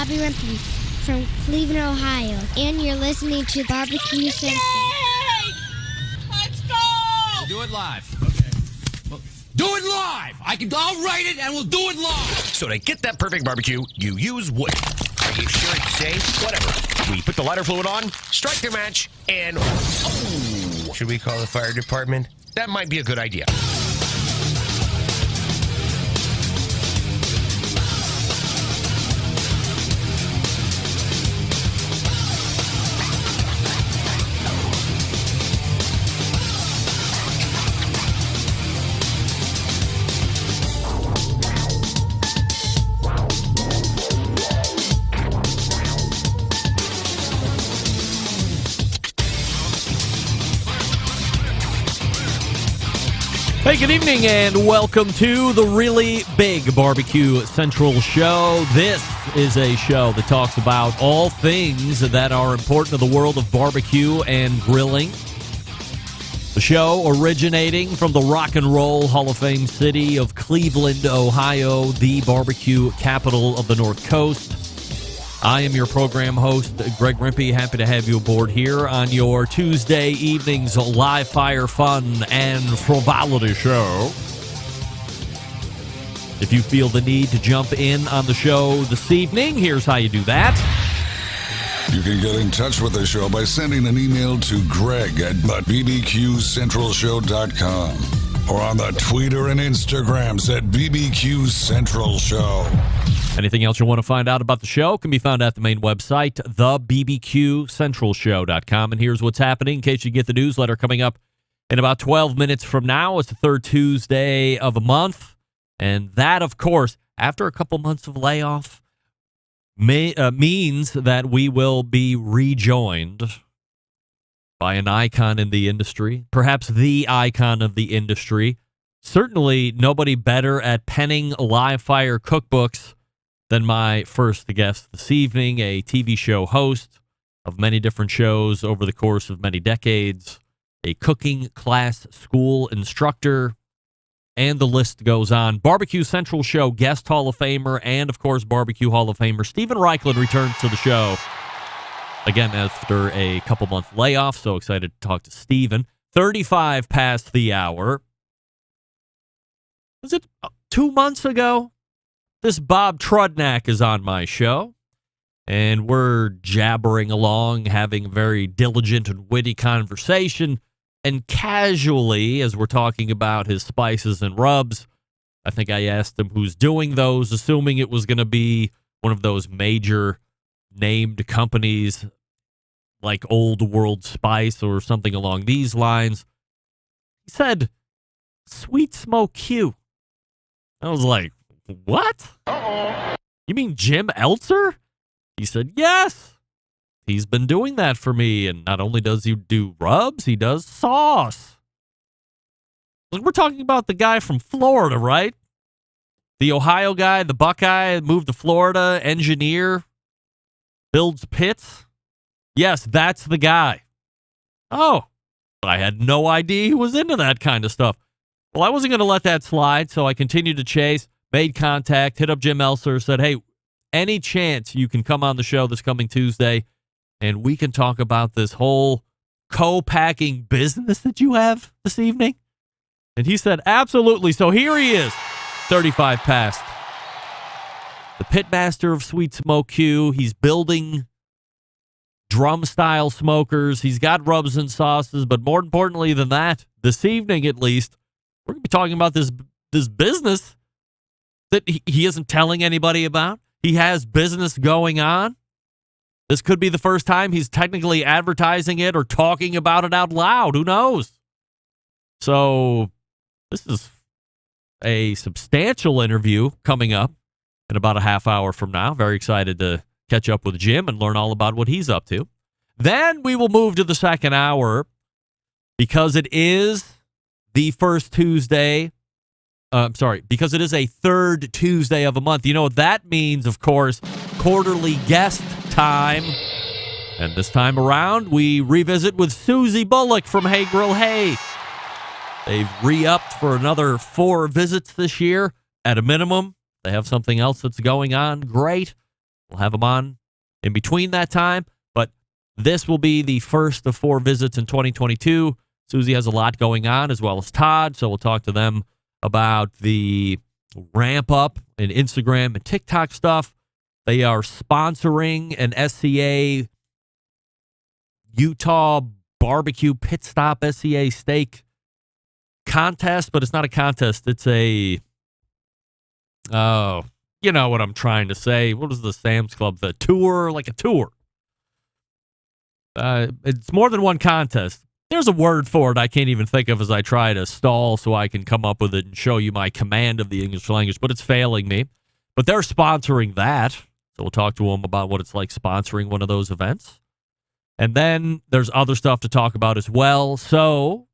Bobby Rimpey from Cleveland, Ohio, and you're listening to Barbecue Central. Yay! Let's go! We'll do it live. Okay. Well, do it live! I'll write it and we'll do it live! So to get that perfect barbecue, you use wood. Are you sure it's safe? Whatever. We put the lighter fluid on, strike the match, and... Oh! Should we call the fire department? That might be a good idea. Hey, good evening, and welcome to the Really Big Barbecue Central Show. This is a show that talks about all things that are important to the world of barbecue and grilling. The show originating from the Rock and Roll Hall of Fame city of Cleveland, Ohio, the barbecue capital of the North Coast. I am your program host, Greg Rimpey. Happy to have you aboard here on your Tuesday evening's live fire fun and frivolity show. If you feel the need to jump in on the show this evening, here's how you do that. You can get in touch with the show by sending an email to Greg at bbqcentralshow.com or on the Twitter and Instagrams at BBQ Central Show. Anything else you want to find out about the show can be found at the main website, thebbqcentralshow.com. And here's what's happening in case you get the newsletter coming up in about 12 minutes from now. It's the third Tuesday of a month. And that, of course, after a couple months of layoff, means that we will be rejoined by an icon in the industry, perhaps the icon of the industry. Certainly nobody better at penning live fire cookbooks than my first guest this evening, a TV show host of many different shows over the course of many decades, a cooking class school instructor, and the list goes on. Barbecue Central Show guest Hall of Famer and, of course, Barbecue Hall of Famer Stephen Raichlen returns to the show. Again, after a couple-month layoff, so excited to talk to Stephen. 35 past the hour. Was it 2 months ago? This Bob Trudnak is on my show, and we're jabbering along, having a very diligent and witty conversation, and casually, as we're talking about his spices and rubs, I think I asked him who's doing those, assuming it was going to be one of those major named companies like Old World Spice or something along these lines. He said, Sweet Smoke Q. I was like, what? Uh-oh. You mean Jim Eltzer? He said, yes. He's been doing that for me, and not only does he do rubs, he does sauce. We're talking about the guy from Florida, right? The Ohio guy, the Buckeye, moved to Florida, engineer, builds pits. Yes, that's the guy. Oh, I had no idea he was into that kind of stuff. Well, I wasn't going to let that slide, so I continued to chase, made contact, hit up Jim Eltzer, said, hey, any chance you can come on the show this coming Tuesday and we can talk about this whole co-packing business that you have this evening? And he said, absolutely. So here he is, 35 past. The pitmaster of Sweet Smoke Q. He's building drum-style smokers. He's got rubs and sauces, but more importantly than that, this evening at least, we're going to be talking about this business that he isn't telling anybody about. He has business going on. This could be the first time he's technically advertising it or talking about it out loud. Who knows? So this is a substantial interview coming up in about a half hour from now. Very excited to catch up with Jim and learn all about what he's up to. Then we will move to the second hour because it is the first Tuesday. Because it is a third Tuesday of a month. You know what that means, of course, quarterly guest time. And this time around, we revisit with Susie Bullock from Hey Grill Hey. They've re-upped for another 4 visits this year at a minimum. They have something else that's going on. Great. We'll have him on in between that time, but this will be the first of 4 visits in 2022. Susie has a lot going on, as well as Todd, so we'll talk to them about the ramp up in Instagram and TikTok stuff. They are sponsoring an SCA Utah barbecue pit stop SCA steak contest, but it's not a contest. It's a, you know what I'm trying to say. What is the Sam's Club? The tour, like a tour. It's more than one contest. There's a word for it I can't even think of as I try to stall so I can come up with it and show you my command of the English language, but it's failing me. But they're sponsoring that, so we'll talk to them about what it's like sponsoring one of those events. And then there's other stuff to talk about as well, so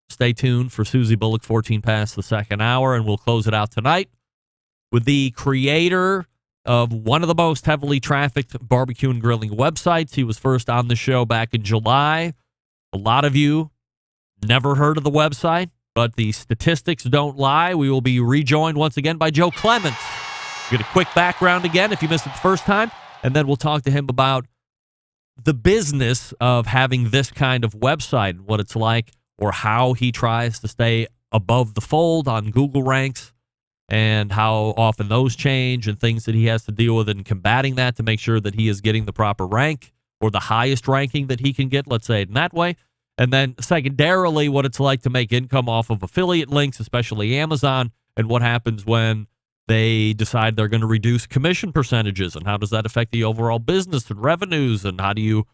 stay tuned for Susie Bullock, 14 past the second hour, and we'll close it out tonight with the creator of one of the most heavily trafficked barbecue and grilling websites. He was first on the show back in July. A lot of you never heard of the website, but the statistics don't lie. We will be rejoined once again by Joe Clements. Get a quick background again if you missed it the first time, and then we'll talk to him about the business of having this kind of website, what it's like, or how he tries to stay above the fold on Google ranks, and how often those change and things that he has to deal with in combating that to make sure that he is getting the proper rank or the highest ranking that he can get, let's say it in that way. And then secondarily, what it's like to make income off of affiliate links, especially Amazon, and what happens when they decide they're going to reduce commission percentages, and how does that affect the overall business and revenues, and how do you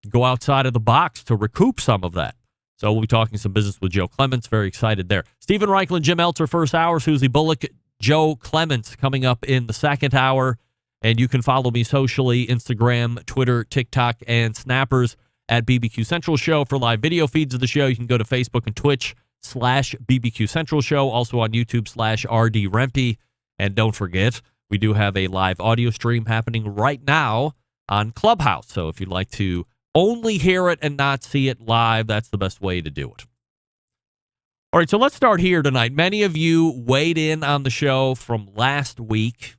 go outside of the box to recoup some of that? So we'll be talking some business with Joe Clements. Very excited there. Stephen Raichlen, Jim Elter, first hour. Susie Bullock, Joe Clements coming up in the second hour. And you can follow me socially, Instagram, Twitter, TikTok, and Snappers at BBQ Central Show. For live video feeds of the show, you can go to Facebook and Twitch/BBQ Central Show. Also on YouTube/RD Rempe. And don't forget, we do have a live audio stream happening right now on Clubhouse. So if you'd like to only hear it and not see it live, that's the best way to do it. All right, so let's start here tonight. Many of you weighed in on the show from last week.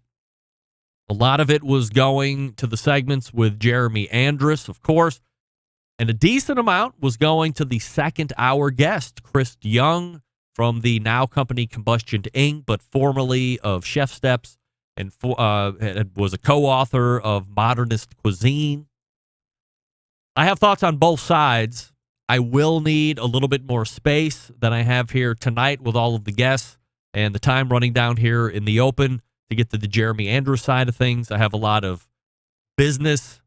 A lot of it was going to the segments with Jeremy Andrus, of course, and a decent amount was going to the second hour guest, Chris Young, from the now company Combustion Inc., but formerly of Chef Steps, and was a co-author of Modernist Cuisine. I have thoughts on both sides. I will need a little bit more space than I have here tonight with all of the guests and the time running down here in the open to get to the Jeremy Andrus side of things. I have a lot of business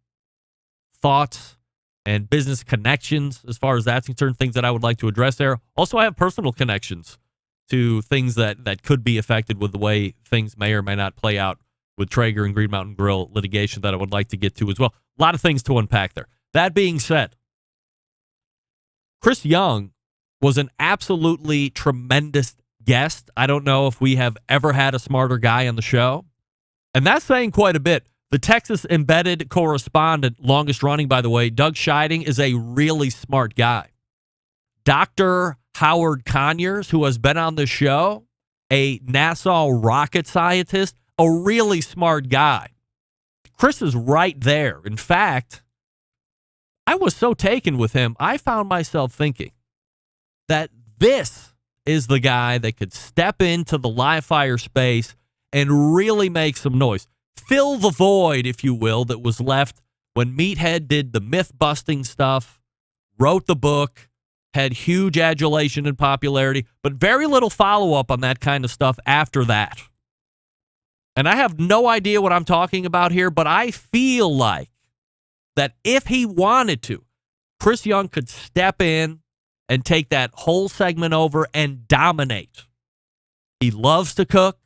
thoughts and business connections as far as that's concerned, things that I would like to address there. Also, I have personal connections to things that could be affected with the way things may or may not play out with Traeger and Green Mountain Grill litigation that I would like to get to as well. A lot of things to unpack there. That being said, Chris Young was an absolutely tremendous guest. I don't know if we have ever had a smarter guy on the show. And that's saying quite a bit. The Texas embedded correspondent, longest running, by the way, Doug Scheiding, is a really smart guy. Dr. Howard Conyers, who has been on the show, a NASA rocket scientist, a really smart guy. Chris is right there. In fact, I was so taken with him, I found myself thinking that this is the guy that could step into the live fire space and really make some noise. Fill the void, if you will, that was left when Meathead did the myth-busting stuff, wrote the book, had huge adulation and popularity, but very little follow-up on that kind of stuff after that. And I have no idea what I'm talking about here, but I feel like that if he wanted to, Chris Young could step in and take that whole segment over and dominate. He loves to cook.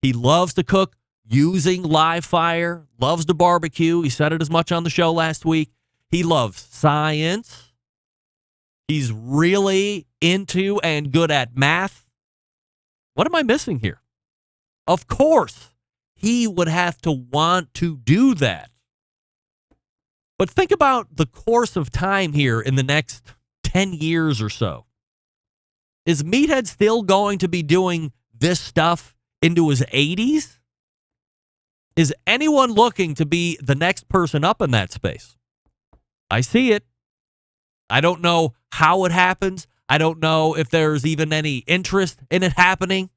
He loves to cook using live fire, loves to barbecue. He said it as much on the show last week. He loves science. He's really into and good at math. What am I missing here? Of course, he would have to want to do that. But think about the course of time here in the next 10 years or so. Is Meathead still going to be doing this stuff into his 80s? Is anyone looking to be the next person up in that space? I see it. I don't know how it happens. I don't know if there's even any interest in it happening.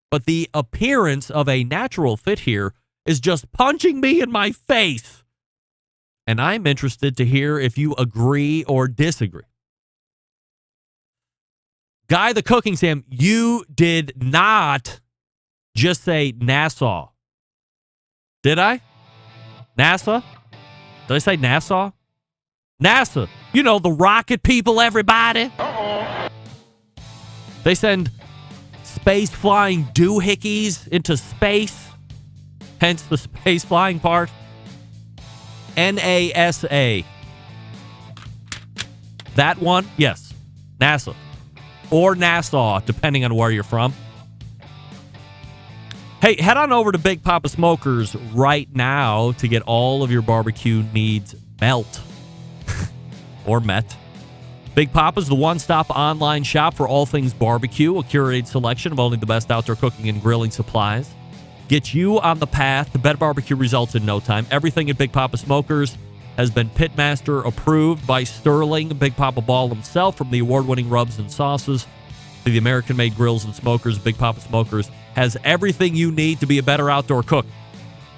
But the appearance of a natural fit here is just punching me in my face. And I'm interested to hear if you agree or disagree. Guy the Cooking Sam, you did not just say Nassau. Did I? NASA? Did I say Nassau? NASA. You know, the rocket people, everybody. Uh-oh. They send space flying doohickeys into space. Hence the space flying part. NASA. That one? Yes. NASA. Or Nassau, depending on where you're from. Hey, head on over to Big Papa Smokers right now to get all of your barbecue needs met. Or met. Big Papa's the one-stop online shop for all things barbecue, a curated selection of only the best outdoor cooking and grilling supplies. Get you on the path to better barbecue results in no time. Everything at Big Papa Smokers has been pitmaster approved by Sterling Big Papa Ball himself, from the award-winning rubs and sauces to the American-made grills and smokers. Big Papa Smokers has everything you need to be a better outdoor cook.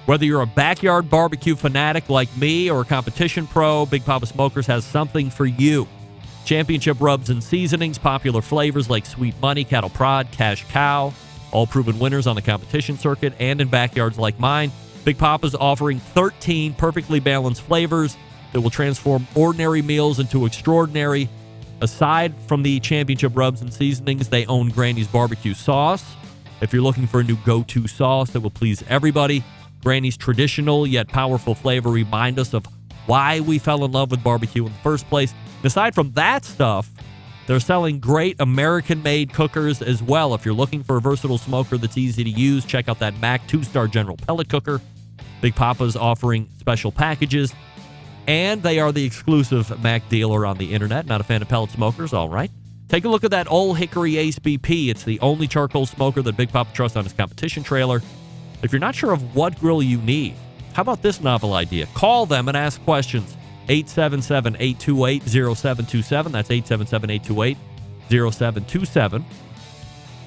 Whether you're a backyard barbecue fanatic like me or a competition pro, Big Papa Smokers has something for you. Championship rubs and seasonings, popular flavors like Sweet Money, Cattle Prod, Cash Cow, all proven winners on the competition circuit and in backyards like mine. Big Papa's offering 13 perfectly balanced flavors that will transform ordinary meals into extraordinary. Aside from the championship rubs and seasonings, they own Granny's barbecue sauce. If you're looking for a new go-to sauce that will please everybody, Granny's traditional yet powerful flavor remind us of why we fell in love with barbecue in the first place. And aside from that stuff, they're selling great American-made cookers as well. If you're looking for a versatile smoker that's easy to use, check out that Mac 2-star General Pellet Cooker. Big Papa's offering special packages, and they are the exclusive Mac dealer on the internet. Not a fan of pellet smokers? All right. Take a look at that Old Hickory Ace BP. It's the only charcoal smoker that Big Papa trusts on his competition trailer. If you're not sure of what grill you need, how about this novel idea? Call them and ask questions. 877-828-0727. That's 877-828-0727.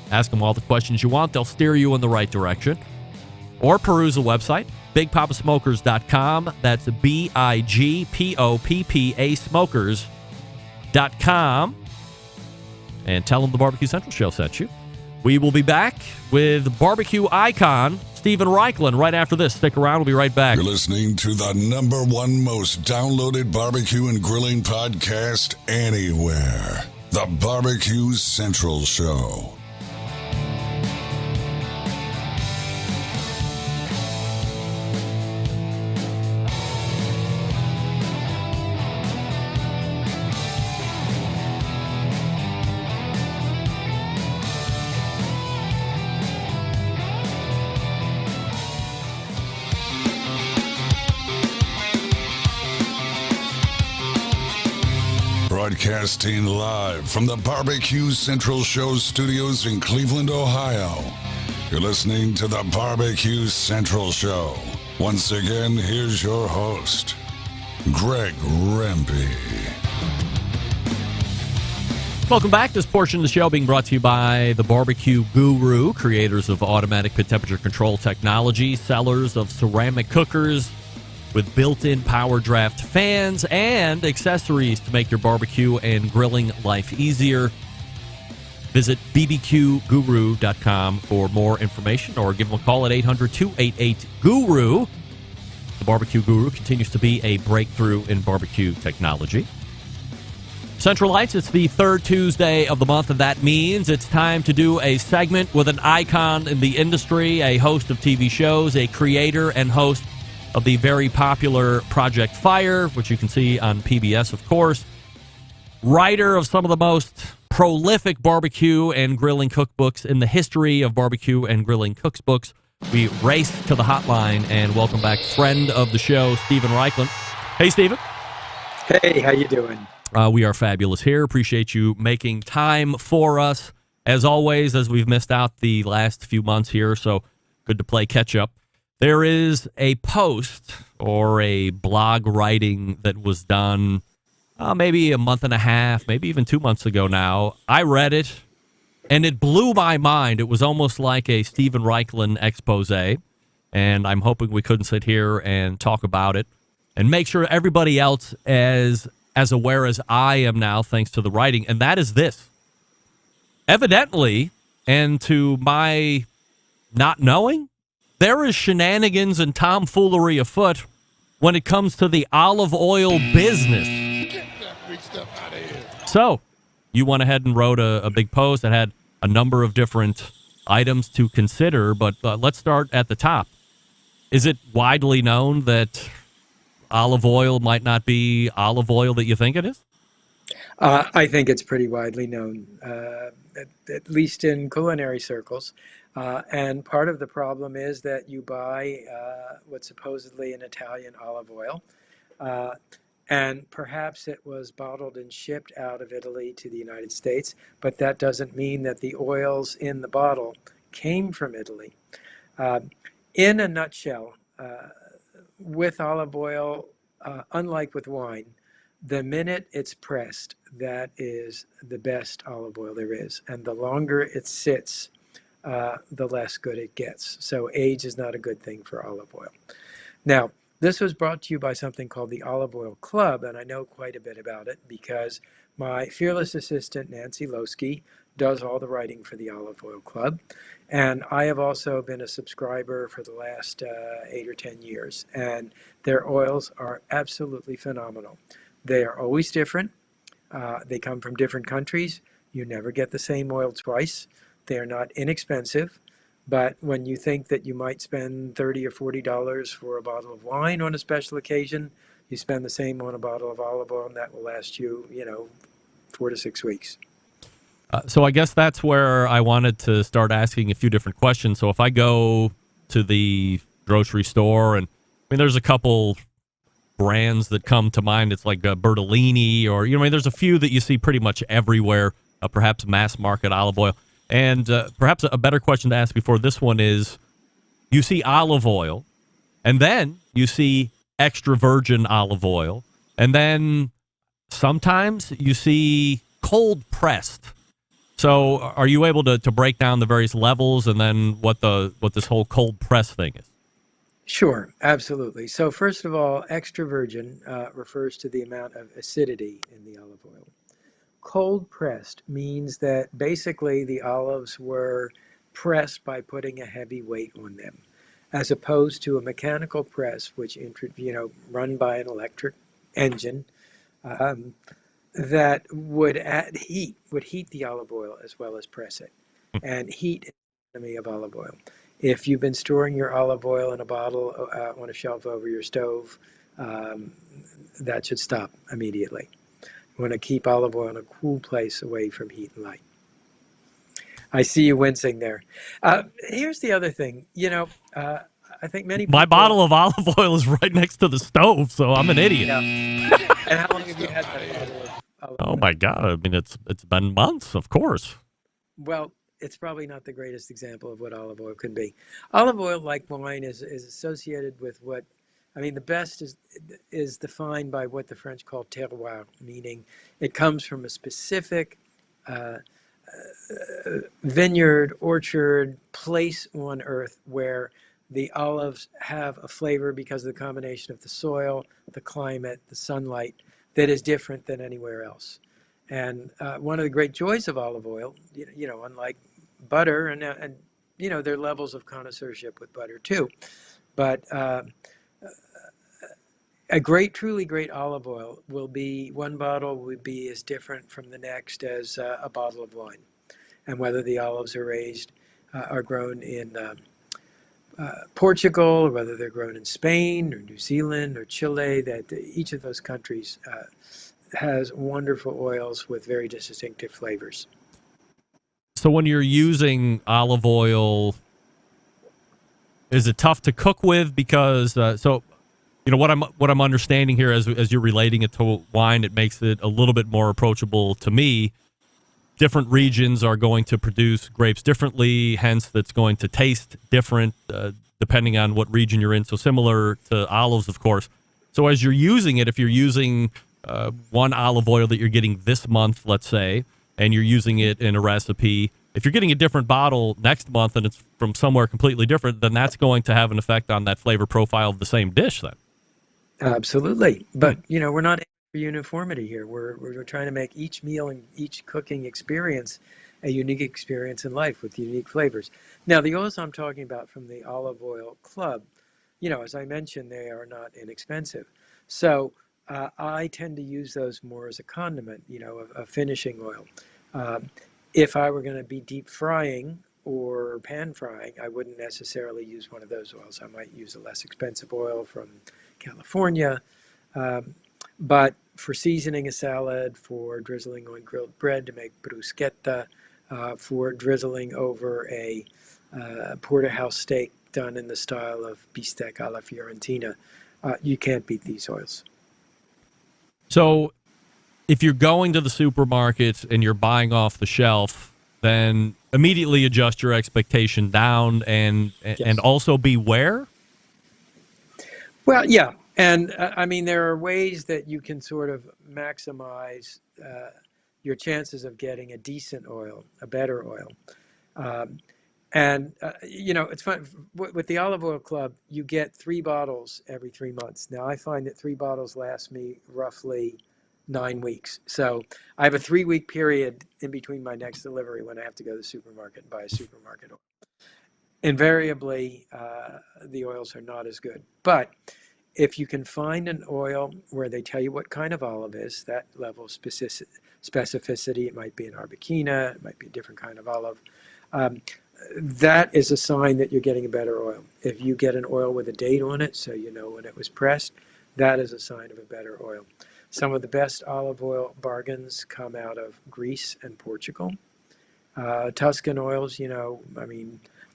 Ask them all the questions you want. They'll steer you in the right direction. Or peruse the website, bigpopasmokers.com. That's BIGPOPPA smokers.com. And tell them the Barbecue Central Show sent you. We will be back with barbecue icon Stephen Raichlen right after this. Stick around. We'll be right back. You're listening to the #1 most downloaded barbecue and grilling podcast anywhere. The Barbecue Central Show. Broadcasting live from the Barbecue Central Show studios in Cleveland, Ohio. You're listening to the Barbecue Central Show. Once again, here's your host, Greg Rempe. Welcome back. This portion of the show being brought to you by the Barbecue Guru, creators of automatic pit temperature control technology, sellers of ceramic cookers with built-in power draft fans and accessories to make your barbecue and grilling life easier. Visit bbqguru.com for more information or give them a call at 800-288-GURU. The Barbecue Guru continues to be a breakthrough in barbecue technology. Central Lights, it's the third Tuesday of the month, and that means it's time to do a segment with an icon in the industry, a host of TV shows, a creator and host of the very popular Project Fire, which you can see on PBS, of course. Writer of some of the most prolific barbecue and grilling cookbooks in the history of barbecue and grilling cookbooks. We race to the hotline and welcome back friend of the show, Stephen Raichlen. Hey, Stephen. Hey, how you doing? We are fabulous here. Appreciate you making time for us. As always, as we've missed out the last few months here, so good to play catch up. There is a post or a blog writing that was done maybe a month and a half, maybe even 2 months ago now. I read it, and it blew my mind. It was almost like a Stephen Raichlen expose, and I'm hoping we couldn't sit here and talk about it and make sure everybody else is as aware as I am now, thanks to the writing, and that is this. Evidently, and to my not knowing, there is shenanigans and tomfoolery afoot when it comes to the olive oil business. So, you went ahead and wrote a big post that had a number of different items to consider, but let's start at the top. Is it widely known that olive oil might not be olive oil that you think it is? I think it's pretty widely known, at least in culinary circles. And part of the problem is that you buy what's supposedly an Italian olive oil, and perhaps it was bottled and shipped out of Italy to the United States, but that doesn't mean that the oils in the bottle came from Italy. In a nutshell, with olive oil, unlike with wine, the minute it's pressed, that is the best olive oil there is. And the longer it sits, the less good it gets. So age is not a good thing for olive oil. Now, this was brought to you by something called the Olive Oil Club, and I know quite a bit about it because my fearless assistant, Nancy Losky, does all the writing for the Olive Oil Club. And I have also been a subscriber for the last 8 or 10 years, and their oils are absolutely phenomenal. They are always different. They come from different countries. You never get the same oil twice. They are not inexpensive. But when you think that you might spend $30 or $40 for a bottle of wine on a special occasion, you spend the same on a bottle of olive oil, and that will last you, 4 to 6 weeks. So I guess that's where I wanted to start asking a few different questions. So if I go to the grocery store, and there's a couple brands that come to mind. It's like Bertolini, or there's a few that you see pretty much everywhere. Perhaps mass market olive oil. And perhaps a better question to ask before this one is, you see olive oil, and then you see extra virgin olive oil, and then sometimes you see cold pressed. So are you able to break down the various levels and then what this whole cold press thing is? Sure, absolutely. So first of all, extra virgin refers to the amount of acidity in the olive oil. Cold pressed means that basically the olives were pressed by putting a heavy weight on them, as opposed to a mechanical press, which run by an electric engine, that would heat the olive oil as well as press it. And heat is the enemy of olive oil. If you've been storing your olive oil in a bottle on a shelf over your stove, that should stop immediately. You want to keep olive oil in a cool place away from heat and light. I see you wincing there. Here's the other thing. I think many people... My bottle of olive oil is right next to the stove, so I'm an idiot. Yeah. And how long have you had that bottle of olive oil? Oh, my God. It's been months, of course. Well, it's probably not the greatest example of what olive oil can be. Olive oil, like wine, is associated with what... the best is defined by what the French call terroir, meaning it comes from a specific vineyard, orchard, place on earth where the olives have a flavor because of the combination of the soil, the climate, the sunlight, that is different than anywhere else. And one of the great joys of olive oil, unlike butter, and there are levels of connoisseurship with butter too, but a truly great olive oil one bottle will be as different from the next as a bottle of wine. And whether the olives are grown in Portugal, or whether they're grown in Spain or New Zealand or Chile, that each of those countries has wonderful oils with very distinctive flavors. So when you're using olive oil, is it tough to cook with? Because what I'm understanding here as you're relating it to wine, it makes it a little bit more approachable to me. different regions are going to produce grapes differently, hence that's going to taste different depending on what region you're in. So similar to olives, of course. So as you're using it, if you're using one olive oil that you're getting this month, let's say, and you're using it in a recipe, if you're getting a different bottle next month and it's from somewhere completely different, then that's going to have an effect on that flavor profile of the same dish then. Absolutely. But, we're not aiming for uniformity here. We're trying to make each meal and each cooking experience a unique experience in life with unique flavors. Now, the oils I'm talking about from the Olive Oil Club, as I mentioned, they are not inexpensive. So I tend to use those more as a condiment, a finishing oil. If I were going to be deep frying or pan frying, I wouldn't necessarily use one of those oils. I might use a less expensive oil from California. But for seasoning a salad, for drizzling on grilled bread to make bruschetta, for drizzling over a porterhouse steak done in the style of bistec alla Fiorentina, you can't beat these oils. So if you're going to the supermarket and you're buying off the shelf, then immediately adjust your expectation down and also beware? Well, yeah. And there are ways that you can sort of maximize your chances of getting a decent oil, a better oil. It's fun. With the Olive Oil Club, you get 3 bottles every 3 months. Now, I find that 3 bottles last me roughly 9 weeks. So I have a 3-week period in between my next delivery when I have to go to the supermarket and buy a supermarket oil. Invariably, the oils are not as good. But if you can find an oil where they tell you what kind of olive is, that level of specificity, it might be an Arbequina, it might be a different kind of olive, that is a sign that you're getting a better oil. If you get an oil with a date on it, so you know when it was pressed, that is a sign of a better oil. Some of the best olive oil bargains come out of Greece and Portugal. Tuscan oils,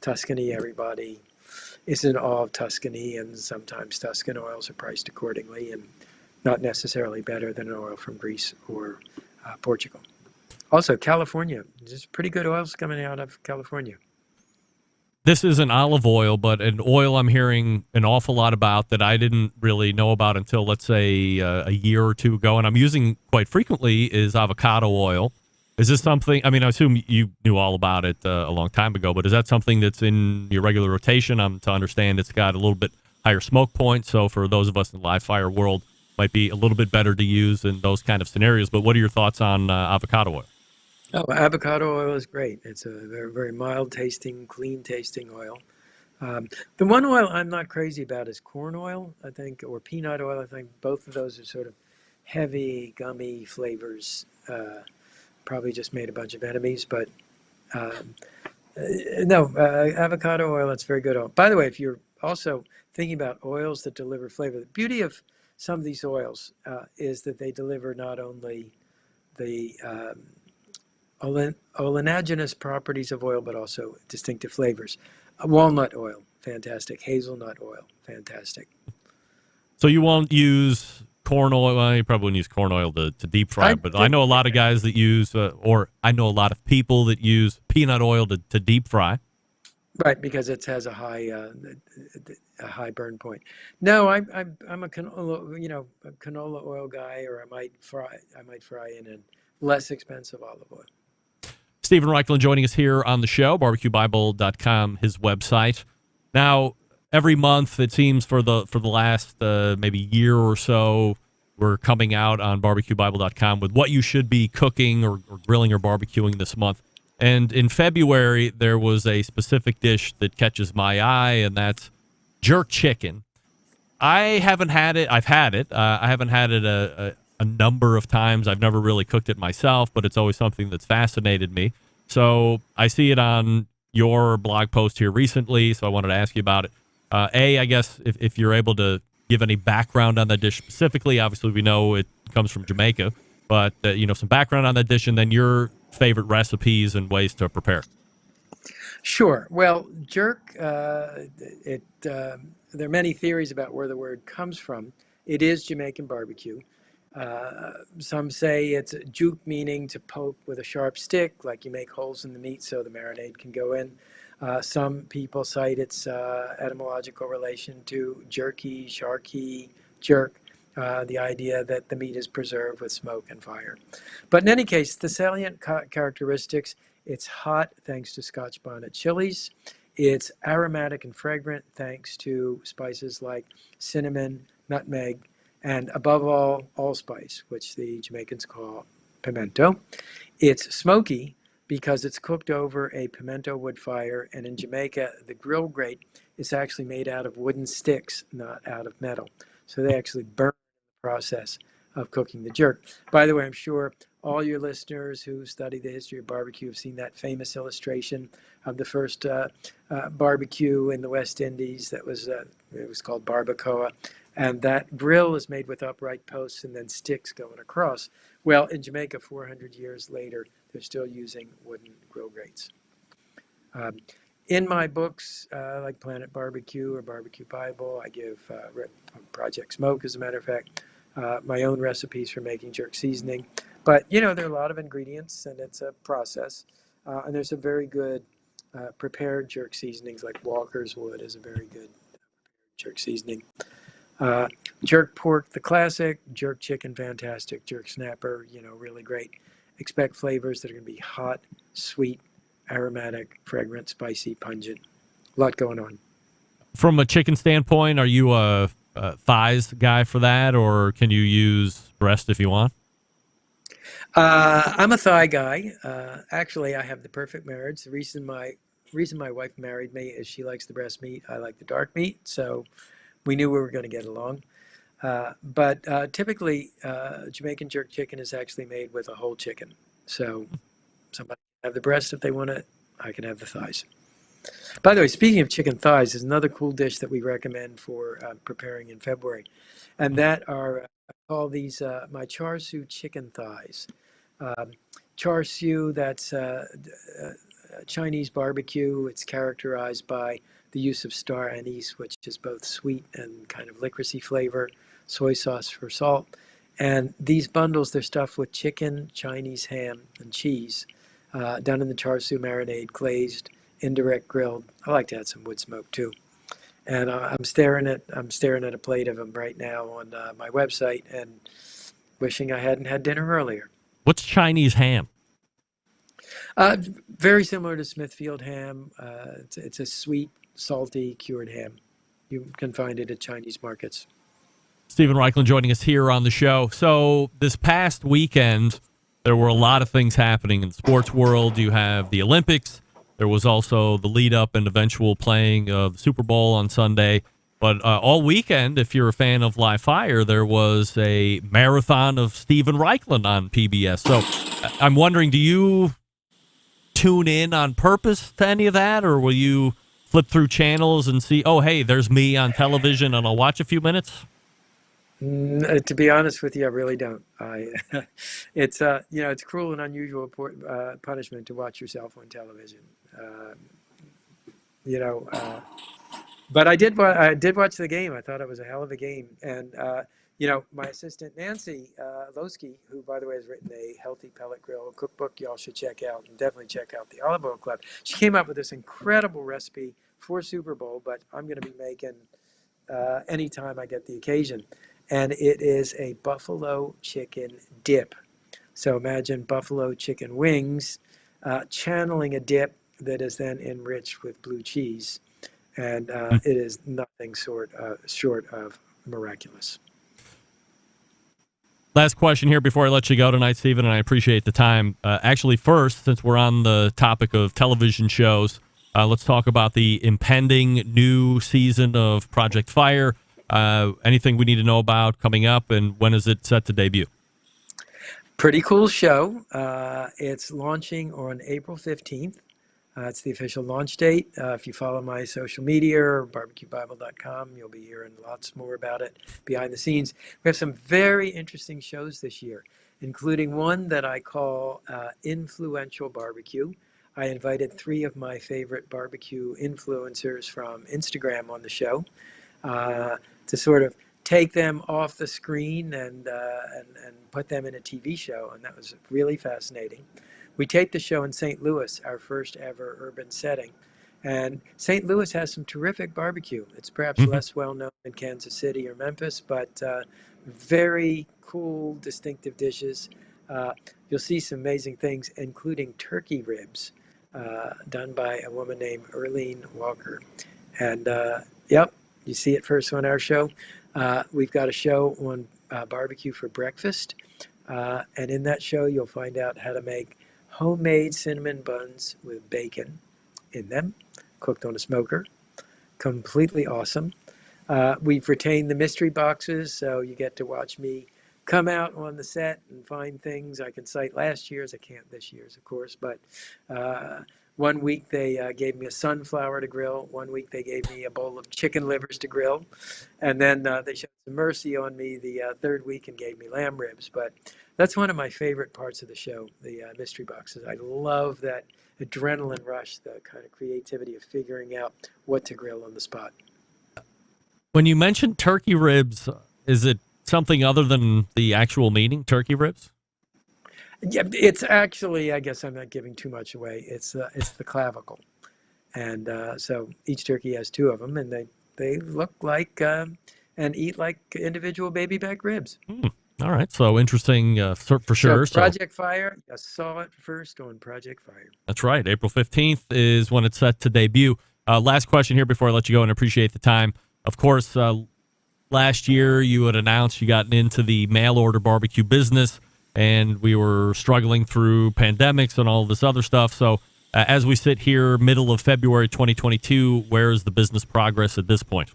Tuscany, everybody is in awe of Tuscany, and sometimes Tuscan oils are priced accordingly and not necessarily better than an oil from Greece or Portugal. Also, California, there's pretty good oils coming out of California. This is an olive oil, but an oil I'm hearing an awful lot about that I didn't really know about until, let's say, a year or two ago, and I'm using quite frequently, is avocado oil. Is this something, I assume you knew all about it a long time ago, but is that something that's in your regular rotation? I'm to understand it's got a little bit higher smoke point, so for those of us in the live fire world, might be a little bit better to use in those kind of scenarios. But what are your thoughts on avocado oil? Oh, avocado oil is great. It's a very, very mild tasting, clean tasting oil. The one oil I'm not crazy about is corn oil, I think, or peanut oil. I think both of those are sort of heavy, gummy flavors. Probably just made a bunch of enemies, but avocado oil, that's very good oil. By the way, if you're also thinking about oils that deliver flavor, the beauty of some of these oils is that they deliver not only the oleaginous properties of oil, but also distinctive flavors. Walnut oil, fantastic. Hazelnut oil, fantastic. So you won't use corn oil? Well, you probably wouldn't use corn oil to deep fry, but I know a lot of guys that use, or I know a lot of people that use peanut oil to deep fry. Right, because it has a high burn point. No, I'm a canola oil guy, or I might fry in a less expensive olive oil. Stephen Raichlen joining us here on the show, barbecuebible.com, his website. Now, every month, it seems for the last maybe year or so, we're coming out on barbecuebible.com with what you should be cooking or grilling or barbecuing this month. And in February, there was a specific dish that catches my eye, and that's jerk chicken. I haven't had it. I've had it. I haven't had it a number of times. I've never really cooked it myself, but it's always something that's fascinated me. So I see it on your blog post here recently, so I wanted to ask you about it. I guess if you're able to give any background on that dish specifically. Obviously, we know it comes from Jamaica, but some background on that dish, and then your favorite recipes and ways to prepare. Sure. Well, jerk, there are many theories about where the word comes from. It is Jamaican barbecue. Some say it's juke, meaning to poke with a sharp stick, like you make holes in the meat so the marinade can go in. Some people cite its etymological relation to jerky, sharky, jerk, the idea that the meat is preserved with smoke and fire. But in any case, the salient characteristics, it's hot thanks to Scotch bonnet chilies. It's aromatic and fragrant thanks to spices like cinnamon, nutmeg, and above all, allspice, which the Jamaicans call pimento. It's smoky because it's cooked over a pimento wood fire, and in Jamaica, the grill grate is actually made out of wooden sticks, not out of metal. So they actually burn the process of cooking the jerk. By the way, I'm sure all your listeners who study the history of barbecue have seen that famous illustration of the first barbecue in the West Indies. That was it was called barbacoa, and that grill is made with upright posts and then sticks going across. Well, in Jamaica, 400 years later, they're still using wooden grill grates. In my books, like Planet Barbecue or Barbecue Bible, I give Project Smoke, as a matter of fact, my own recipes for making jerk seasoning. But, you know, there are a lot of ingredients, and it's a process. And there's some very good prepared jerk seasonings, like Walker's Wood is a very good jerk seasoning. Jerk pork, the classic. Jerk chicken, fantastic. Jerk snapper, you know, really great. Expect flavors that are going to be hot, sweet, aromatic, fragrant, spicy, pungent. A lot going on. From a chicken standpoint, are you a thighs guy for that, or can you use breast if you want? I'm a thigh guy. Actually, I have the perfect marriage. The reason my wife married me is she likes the breast meat. I like the dark meat. So we knew we were going to get along. But typically, Jamaican jerk chicken is actually made with a whole chicken. So somebody can have the breast if they want it. I can have the thighs. By the way, speaking of chicken thighs, there's another cool dish that we recommend for preparing in February. And that are, I call these my char siu chicken thighs. Char siu, that's Chinese barbecue. It's characterized by the use of star anise, which is both sweet and kind of licorice flavor, soy sauce for salt. And these bundles, they're stuffed with chicken, Chinese ham, and cheese, done in the char siu marinade, glazed, indirect grilled. I like to add some wood smoke too. And I'm staring at a plate of them right now on my website, and wishing I hadn't had dinner earlier. What's Chinese ham? Very similar to Smithfield ham. It's a sweet, salty, cured ham. You can find it at Chinese markets. Stephen Raichlen joining us here on the show. So this past weekend, there were a lot of things happening in the sports world. You have the Olympics. There was also the lead-up and eventual playing of the Super Bowl on Sunday. But all weekend, if you're a fan of Live Fire, there was a marathon of Stephen Raichlen on PBS. So I'm wondering, do you tune in on purpose to any of that, or will you flip through channels and see, oh, hey, there's me on television, and I'll watch a few minutes? To be honest with you, I really don't. It's it's cruel and unusual punishment to watch yourself on television. But I did watch the game. I thought it was a hell of a game. And my assistant Nancy Losky, who by the way has written a Healthy Pellet Grill cookbook, y'all should check out, and definitely check out the Olive Oil Club. She came up with this incredible recipe for Super Bowl, but I'm going to be making anytime I get the occasion. And it is a buffalo chicken dip. So imagine buffalo chicken wings channeling a dip that is then enriched with blue cheese. And it is nothing short of miraculous. Last question here before I let you go tonight, Stephen, and I appreciate the time. Actually, first, since we're on the topic of television shows, let's talk about the impending new season of Project Fire. Anything we need to know about coming up, and when is it set to debut? Pretty cool show. It's launching on April 15th. It's the official launch date. If you follow my social media or barbecuebible.com, you'll be hearing lots more about it behind the scenes. We have some very interesting shows this year, including one that I call Influential Barbecue. I invited 3 of my favorite barbecue influencers from Instagram on the show to sort of take them off the screen and put them in a TV show, and that was really fascinating. We taped the show in St. Louis, our first ever urban setting. And St. Louis has some terrific barbecue. It's perhaps less well known than Kansas City or Memphis, but very cool, distinctive dishes. You'll see some amazing things, including turkey ribs, done by a woman named Erlene Walker. And yep, you see it first on our show. We've got a show on barbecue for breakfast. And in that show, you'll find out how to make homemade cinnamon buns with bacon in them, cooked on a smoker. Completely awesome. We've retained the mystery boxes, so you get to watch me come out on the set and find things I can cite last year's. I can't this year's, of course, but one week they gave me a sunflower to grill. One week they gave me a bowl of chicken livers to grill. And then they showed some mercy on me the third week and gave me lamb ribs. But that's one of my favorite parts of the show, the mystery boxes. I love that adrenaline rush, the kind of creativity of figuring out what to grill on the spot. When you mentioned turkey ribs, is it something other than the actual meaning, turkey ribs? Yeah, it's actually, I guess I'm not giving too much away. It's the clavicle. And so each turkey has two of them, and they look like and eat like individual baby back ribs. All right, so interesting for sure. So Project Fire, I saw it first on Project Fire. That's right. April 15th is when it's set to debut. Last question here before I let you go, and appreciate the time. Of course, last year you had announced you gotten into the mail-order barbecue business, and we were struggling through pandemics and all this other stuff. So as we sit here, middle of February 2022, where is the business progress at this point?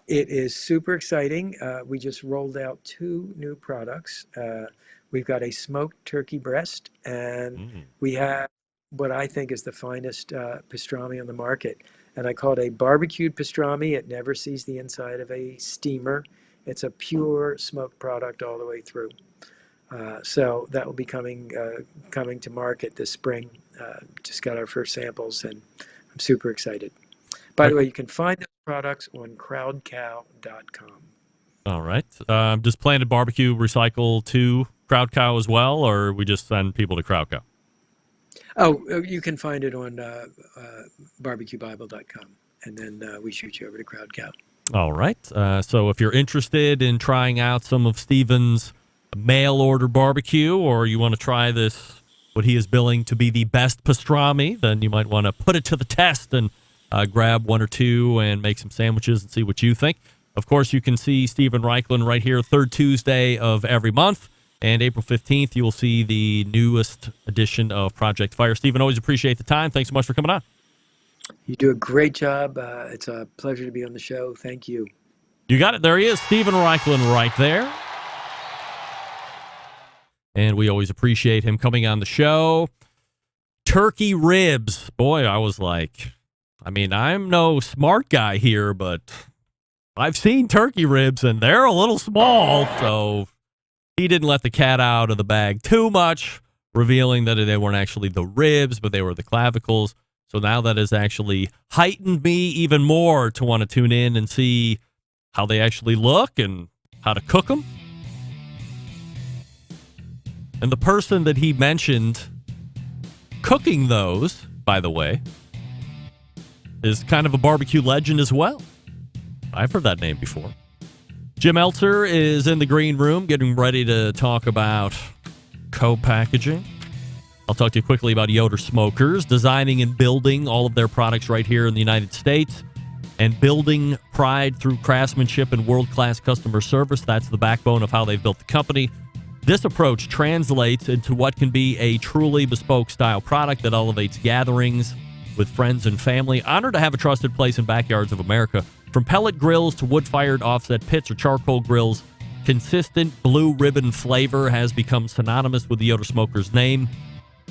It is super exciting. We just rolled out 2 new products. We've got a smoked turkey breast, and we have what I think is the finest pastrami on the market. And I call it a barbecued pastrami. It never sees the inside of a steamer. It's a pure smoked product all the way through. So that will be coming to market this spring. Just got our first samples, and I'm super excited. By the way, you can find those products on crowdcow.com. All right. Does Planet Barbecue recycle to Crowd Cow as well, or we just send people to Crowd Cow? Oh, you can find it on barbecuebible.com, and then we shoot you over to Crowd Cow. All right. So if you're interested in trying out some of Steven's mail order barbecue, or you want to try this, what he is billing to be the best pastrami, then you might want to put it to the test and grab 1 or 2 and make some sandwiches and see what you think. Of course, you can see Steven Raichlen right here, third Tuesday of every month. And April 15th, you will see the newest edition of Project Fire. Steven, always appreciate the time. Thanks so much for coming on. You do a great job. It's a pleasure to be on the show. Thank you. You got it. There he is, Steven Raichlen right there. And we always appreciate him coming on the show. Turkey ribs. Boy, I was like, I mean, I'm no smart guy here, but I've seen turkey ribs, and they're a little small, so he didn't let the cat out of the bag too much, revealing that they weren't actually the ribs, but they were the clavicles. So now that has actually heightened me even more to want to tune in and see how they actually look and how to cook them. And the person that he mentioned cooking those, by the way, is kind of a barbecue legend as well. I've heard that name before. Jim Elter is in the green room getting ready to talk about co-packaging. I'll talk to you quickly about Yoder Smokers, designing and building all of their products right here in the United States, and building pride through craftsmanship and world-class customer service. That's the backbone of how they've built the company. This approach translates into what can be a truly bespoke style product that elevates gatherings with friends and family. Honored to have a trusted place in backyards of America. From pellet grills to wood-fired offset pits or charcoal grills, consistent blue ribbon flavor has become synonymous with the Yoder Smokers name.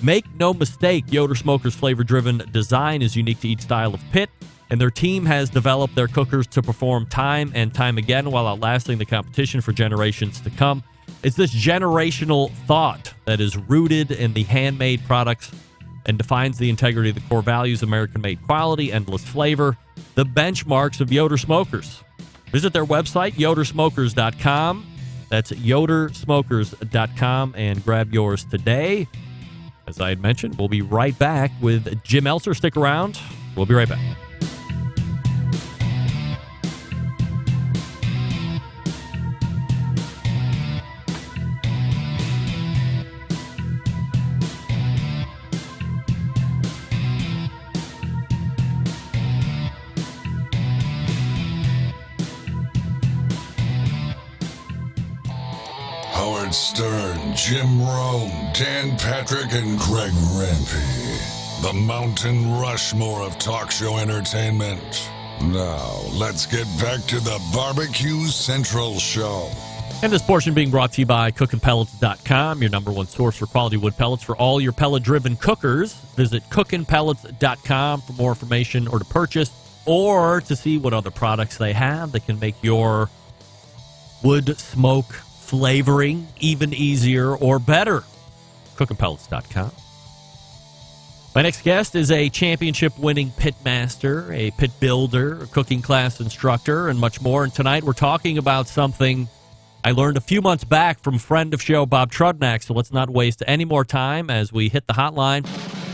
Make no mistake, Yoder Smokers' flavor-driven design is unique to each style of pit, and their team has developed their cookers to perform time and time again while outlasting the competition for generations to come. It's this generational thought that is rooted in the handmade products and defines the integrity of the core values: American-made quality, endless flavor, the benchmarks of Yoder Smokers. Visit their website, yodersmokers.com. That's yodersmokers.com, and grab yours today. As I had mentioned, we'll be right back with Jim Elser. Stick around. We'll be right back. Howard Stern, Jim Rome, Dan Patrick, and Greg Rempe. The Mountain Rushmore of talk show entertainment. Now, let's get back to the Barbecue Central Show. And this portion being brought to you by cookandpellets.com, your number one source for quality wood pellets for all your pellet-driven cookers. Visit cookandpellets.com for more information or to purchase or to see what other products they have that can make your wood smoke flavoring even easier or better. Cookandpellets.com. My next guest is a championship-winning pitmaster, a pit builder, a cooking class instructor, and much more. And tonight we're talking about something I learned a few months back from friend of show Bob Trudnak. So let's not waste any more time as we hit the hotline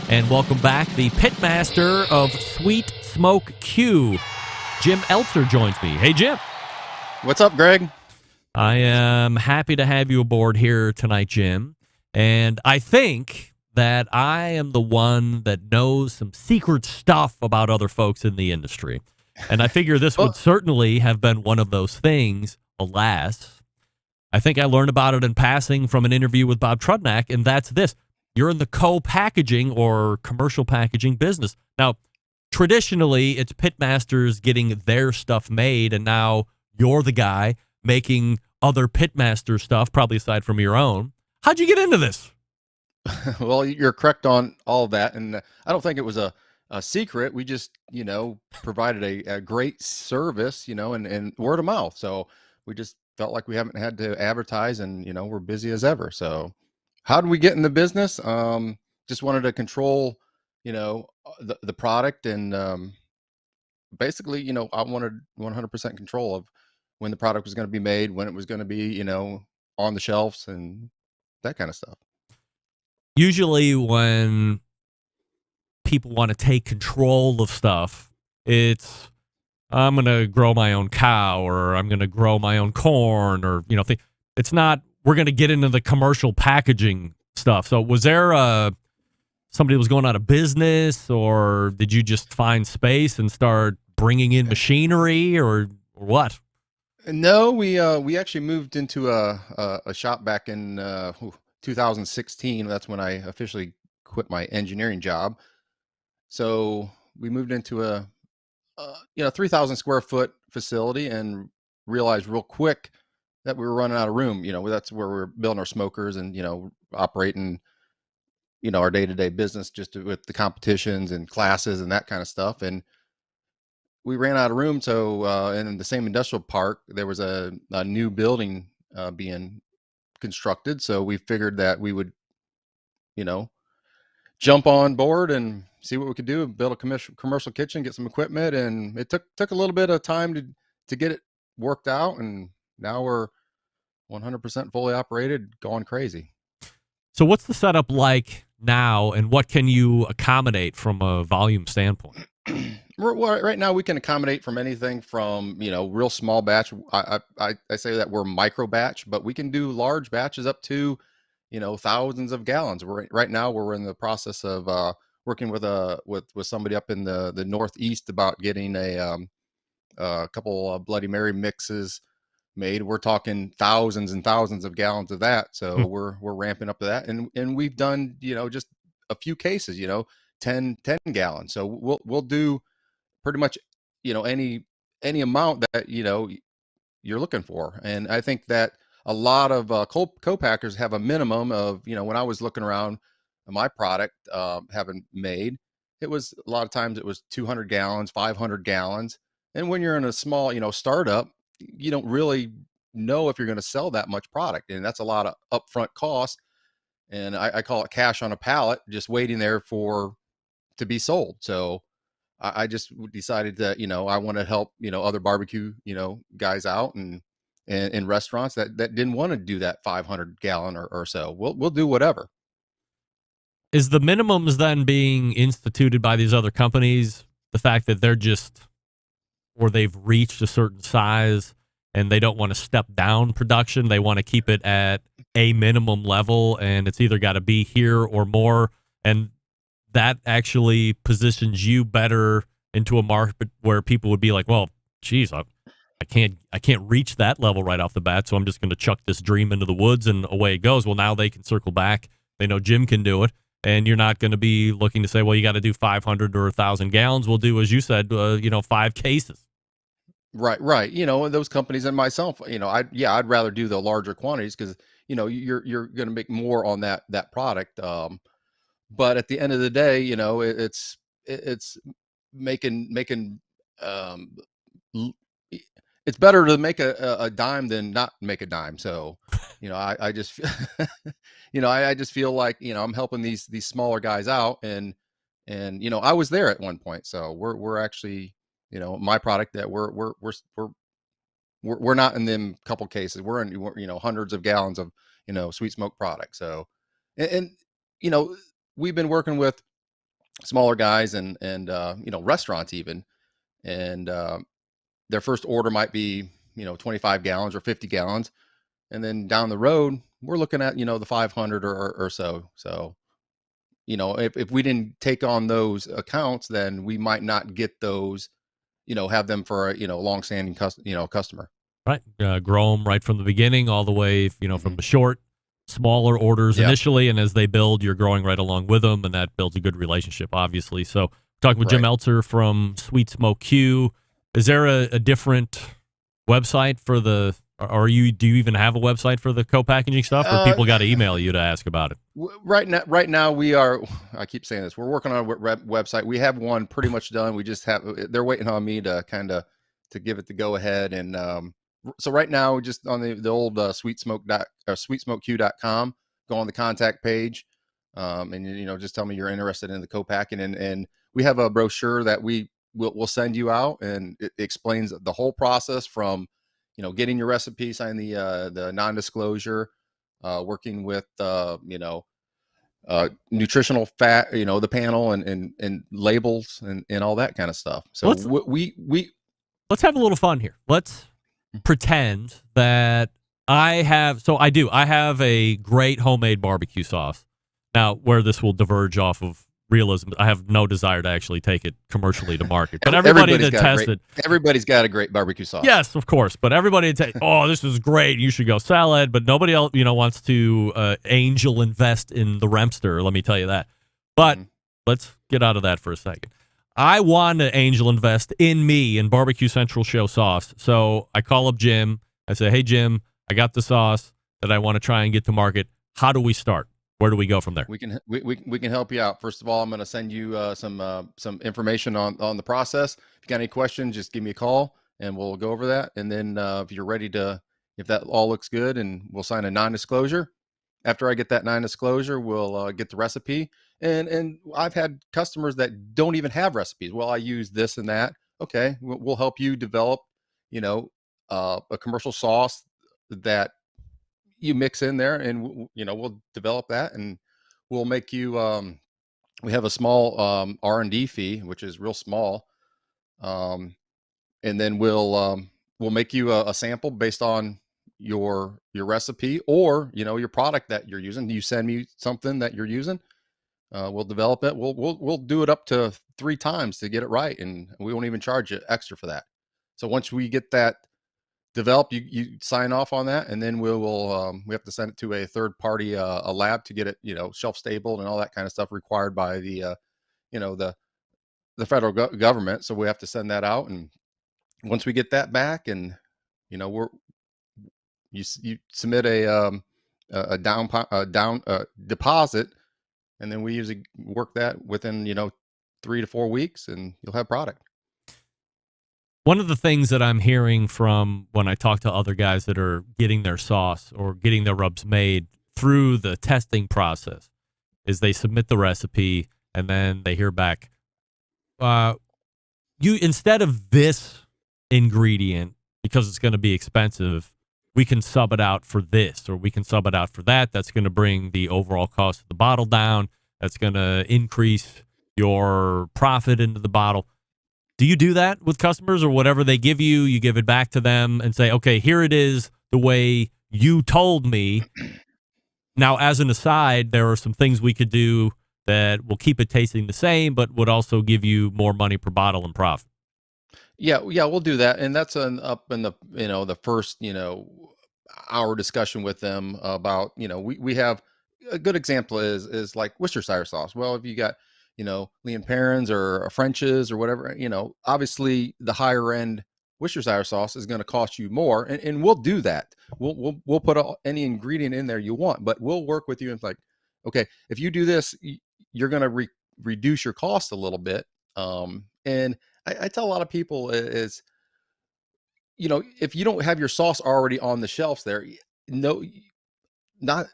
and welcome back the pitmaster of Sweet Smoke Q. Jim Elser joins me. Hey, Jim. What's up, Greg? I am happy to have you aboard here tonight, Jim. And I think that I am the one that knows some secret stuff about other folks in the industry. And I figure this would certainly have been one of those things, alas. I think I learned about it in passing from an interview with Bob Trudnak, and that's this. You're in the co-packaging or commercial packaging business. Now, traditionally, it's pitmasters getting their stuff made, and now you're the guy making other pitmaster stuff, probably aside from your own. How'd you get into this? Well, you're correct on all of that, and I don't think it was a secret. We just, provided a great service, and word of mouth. So we just felt like we haven't had to advertise, and we're busy as ever. So how did we get in the business? Just wanted to control, the product, and basically, I wanted 100% control of when the product was going to be made, when it was going to be, on the shelves, and that kind of stuff. Usually when people want to take control of stuff, it's, I'm going to grow my own cow, or I'm going to grow my own corn, or, it's not, we're going to get into the commercial packaging stuff. So was there somebody that was going out of business, or did you just find space and start bringing in machinery, or what? No, we actually moved into a shop back in 2016. That's when I officially quit my engineering job. So we moved into a 3,000 square foot facility, and realized real quick that we were running out of room. That's where we're building our smokers and, operating, our day-to-day business just with the competitions and classes and that kind of stuff. And we ran out of room. So in the same industrial park, there was a new building being constructed. So we figured that we would, jump on board and see what we could do, build a commercial kitchen, get some equipment. And it took a little bit of time to get it worked out. And now we're 100% fully operated, going crazy. So what's the setup like now, and what can you accommodate from a volume standpoint? Right now we can accommodate from anything from, real small batch. I say that we're micro batch, but we can do large batches up to, thousands of gallons. Right now we're in the process of working with somebody up in the Northeast about getting a couple of Bloody Mary mixes made. We're talking thousands and thousands of gallons of that. So we're ramping up to that, and we've done just a few cases, 10 gallons. So we'll do pretty much any amount that you're looking for. And I think that a lot of co-packers have a minimum of, when I was looking around my product having made, it was a lot of times it was 200 gallons, 500 gallons. And when you're in a small startup, you don't really know if you're going to sell that much product, and that's a lot of upfront cost. And I call it cash on a pallet, just waiting there to be sold. So I just decided that, I want to help, other barbecue, guys out and in restaurants that didn't want to do that 500 gallon or so. We'll do whatever. Is the minimums then being instituted by these other companies the fact that they're just, or they've reached a certain size and they don't want to step down production? They want to keep it at a minimum level, and it's either got to be here or more. And that actually positions you better into a market where people would be like, well, geez, I can't reach that level right off the bat, so I'm just going to chuck this dream into the woods and away it goes. Well, now they can circle back. They know Jim can do it. And you're not going to be looking to say, well, you got to do 500 or 1,000 gallons. We'll do, as you said, 5 cases. Right. Those companies and myself, I'd rather do the larger quantities because, you're going to make more on that product. But at the end of the day, it's making, it's better to make a dime than not make a dime. So, I just, I just feel like, I'm helping these smaller guys out and, I was there at one point. So we're actually, my product that we're not in them couple cases. We're in, hundreds of gallons of, sweet smoke product. So, and we've been working with smaller guys and restaurants even, and, their first order might be, 25 gallons or 50 gallons. And then down the road, we're looking at, the 500 or so. So, if we didn't take on those accounts, then we might not get those, have them for a, longstanding customer. Right. Grow them right from the beginning all the way, from the short, smaller orders initially. And as they build, you're growing right along with them. And that builds a good relationship, obviously. So talking with Jim Eltzer from Sweet Smoke Q. Is there a different website for do you even have a website for the co-packaging stuff, or people got to email you to ask about it? Right now we are, I keep saying this, we're working on a website. We have one pretty much done. We just they're waiting on me to to give it the go ahead. And, so right now, just on the old sweetsmokeq.com, go on the contact page. And, just tell me you're interested in the co-packing, and we have a brochure that we'll send you out, and it explains the whole process from, getting your recipe, signing the non-disclosure, working with, nutritional fat, the panel and labels and all that kind of stuff. So let's have a little fun here. Let's pretend that I have a great homemade barbecue sauce. Now, where this will diverge off of realism, I have no desire to actually take it commercially to market. But everybody that tested, everybody's got a great barbecue sauce. Yes, of course. But everybody oh, this is great, you should go sell it. But nobody else, wants to angel invest in the Remster. Let me tell you that. But let's get out of that for a second. I want to angel invest in me in Barbecue Central Show sauce. So I call up Jim. I say, hey, Jim, I got the sauce that I want to try and get to market. How do we start? Where do we go from there? We can help you out. First of all, I'm going to send you some information on the process. If you got any questions, just give me a call and we'll go over that. And then if you're ready if that all looks good, and we'll sign a non-disclosure. After I get that non-disclosure, we'll get the recipe. And I've had customers that don't even have recipes. Well, I use this and that. Okay, we'll help you develop, a commercial sauce that you mix in there, and we'll develop that, and we'll make you. We have a small R&D fee, which is real small, and then we'll make you a sample based on your recipe or your product that you're using. You send me something that you're using, we'll develop it. We'll do it up to 3 times to get it right, and we won't even charge you extra for that. So once we get that developed, you sign off on that, and then we have to send it to a third party, a lab, to get it shelf stable and all that kind of stuff required by the the federal government. So we have to send that out, and once we get that back, and you submit a down deposit, and then we usually work that within 3 to 4 weeks, and you'll have product. One of the things that I'm hearing from when I talk to other guys that are getting their sauce or getting their rubs made through the testing process is they submit the recipe, and then they hear back, you instead of this ingredient, because it's going to be expensive, we can sub it out for this, or we can sub it out for that. That's going to bring the overall cost of the bottle down. That's going to increase your profit into the bottle. Do you do that with customers, or whatever they give you, you give it back to them and say, okay, here it is the way you told me. Now, as an aside, there are some things we could do that will keep it tasting the same, but would also give you more money per bottle and profit. Yeah, we'll do that, and that's up in the the first hour discussion with them about we have a good example is like Worcestershire sauce. Well, if you got Leon Perrins or French's or whatever, obviously the higher end Worcestershire sauce is going to cost you more, and we'll do that. We'll put any ingredient in there you want, but we'll work with you and like, okay, if you do this, you're going to reduce your cost a little bit. And I tell a lot of people is, if you don't have your sauce already on the shelves there, no, not,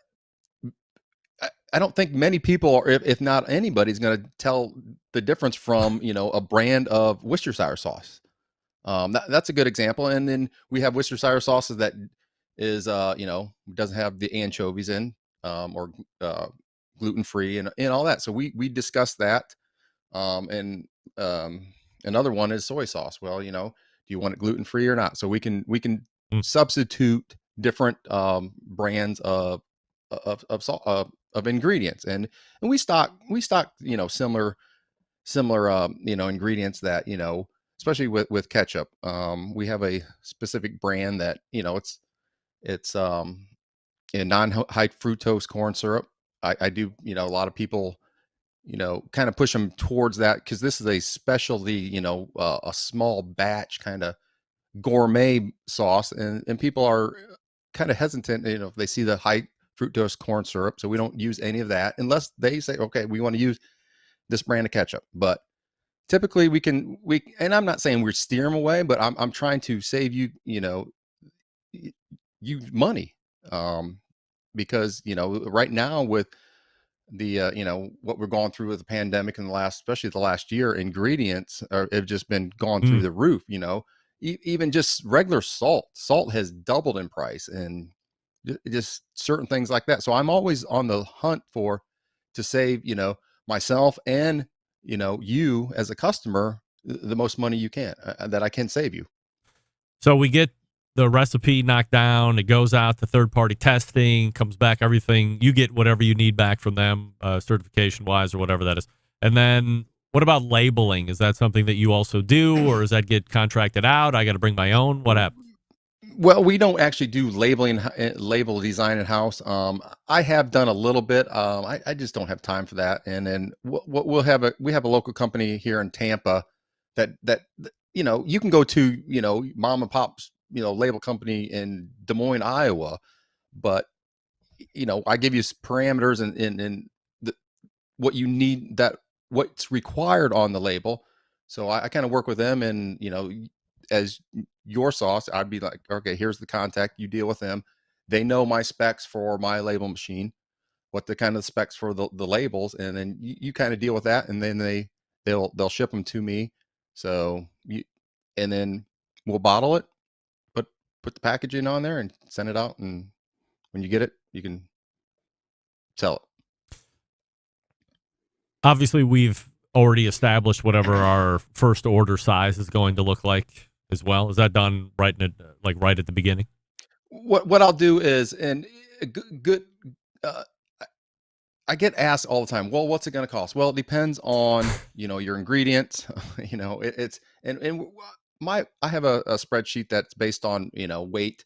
I don't think many people, or if not anybody's going to tell the difference from, a brand of Worcestershire sauce. That's a good example. And then we have Worcestershire sauces that is, doesn't have the anchovies in, or gluten-free and all that. So we discussed that. And another one is soy sauce. Well, do you want it gluten-free or not? So we can substitute different brands of ingredients, and we stock similar ingredients that especially with ketchup. We have a specific brand that it's in non-high fructose corn syrup. I do a lot of people kind of push them towards that because this is a specialty, a small batch kind of gourmet sauce, and people are kind of hesitant, if they see the high fructose corn syrup. So we don't use any of that unless they say, okay, we want to use this brand of ketchup. But typically and I'm not saying we're steer them away, but I'm trying to save you, you money. Because, right now with the what we're going through with the pandemic in especially the last year, ingredients have just been gone through the roof. Even just regular salt has doubled in price, and just certain things like that. So I'm always on the hunt to save myself and you as a customer the most money you can that I can save you. So we get the recipe knocked down, it goes out to third-party testing, comes back, everything. You get whatever you need back from them, certification-wise or whatever that is. And then what about labeling? Is that something that you also do, or does that get contracted out? I got to bring my own? What happens? Well, we don't actually do label design in-house. I have done a little bit. I just don't have time for that. And then we have a local company here in Tampa that you can go to mom and pop's label company in Des Moines, Iowa, but I give you parameters and what you need, what's required on the label. So I kind of work with them, and as your sauce, I'd be like, okay, here's the contact, you deal with them. They know my specs for my label machine, what the kind of specs for the labels, and then you kind of deal with that, and then they'll ship them to me. So and then we'll bottle it, put the packaging on there and send it out, and when you get it, you can sell it. Obviously, we've already established whatever our first order size is going to look like as well. Is that done right at the beginning? What I'll do is, and good, I get asked all the time, well, what's it going to cost? Well, it depends on your ingredients. It's and I have a spreadsheet that's based on weight.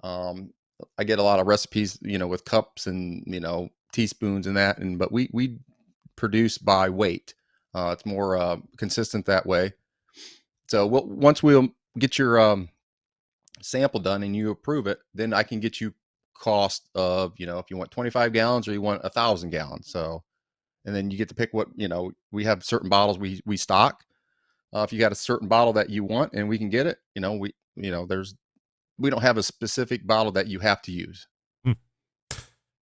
I get a lot of recipes with cups and teaspoons and that, but we produce by weight. It's more consistent that way. So once we'll get your sample done and you approve it, then I can get you cost of if you want 25 gallons or you want 1,000 gallons. So, and then you get to pick what we have certain bottles we stock. If you got a certain bottle that you want and we can get it, we don't have a specific bottle that you have to use.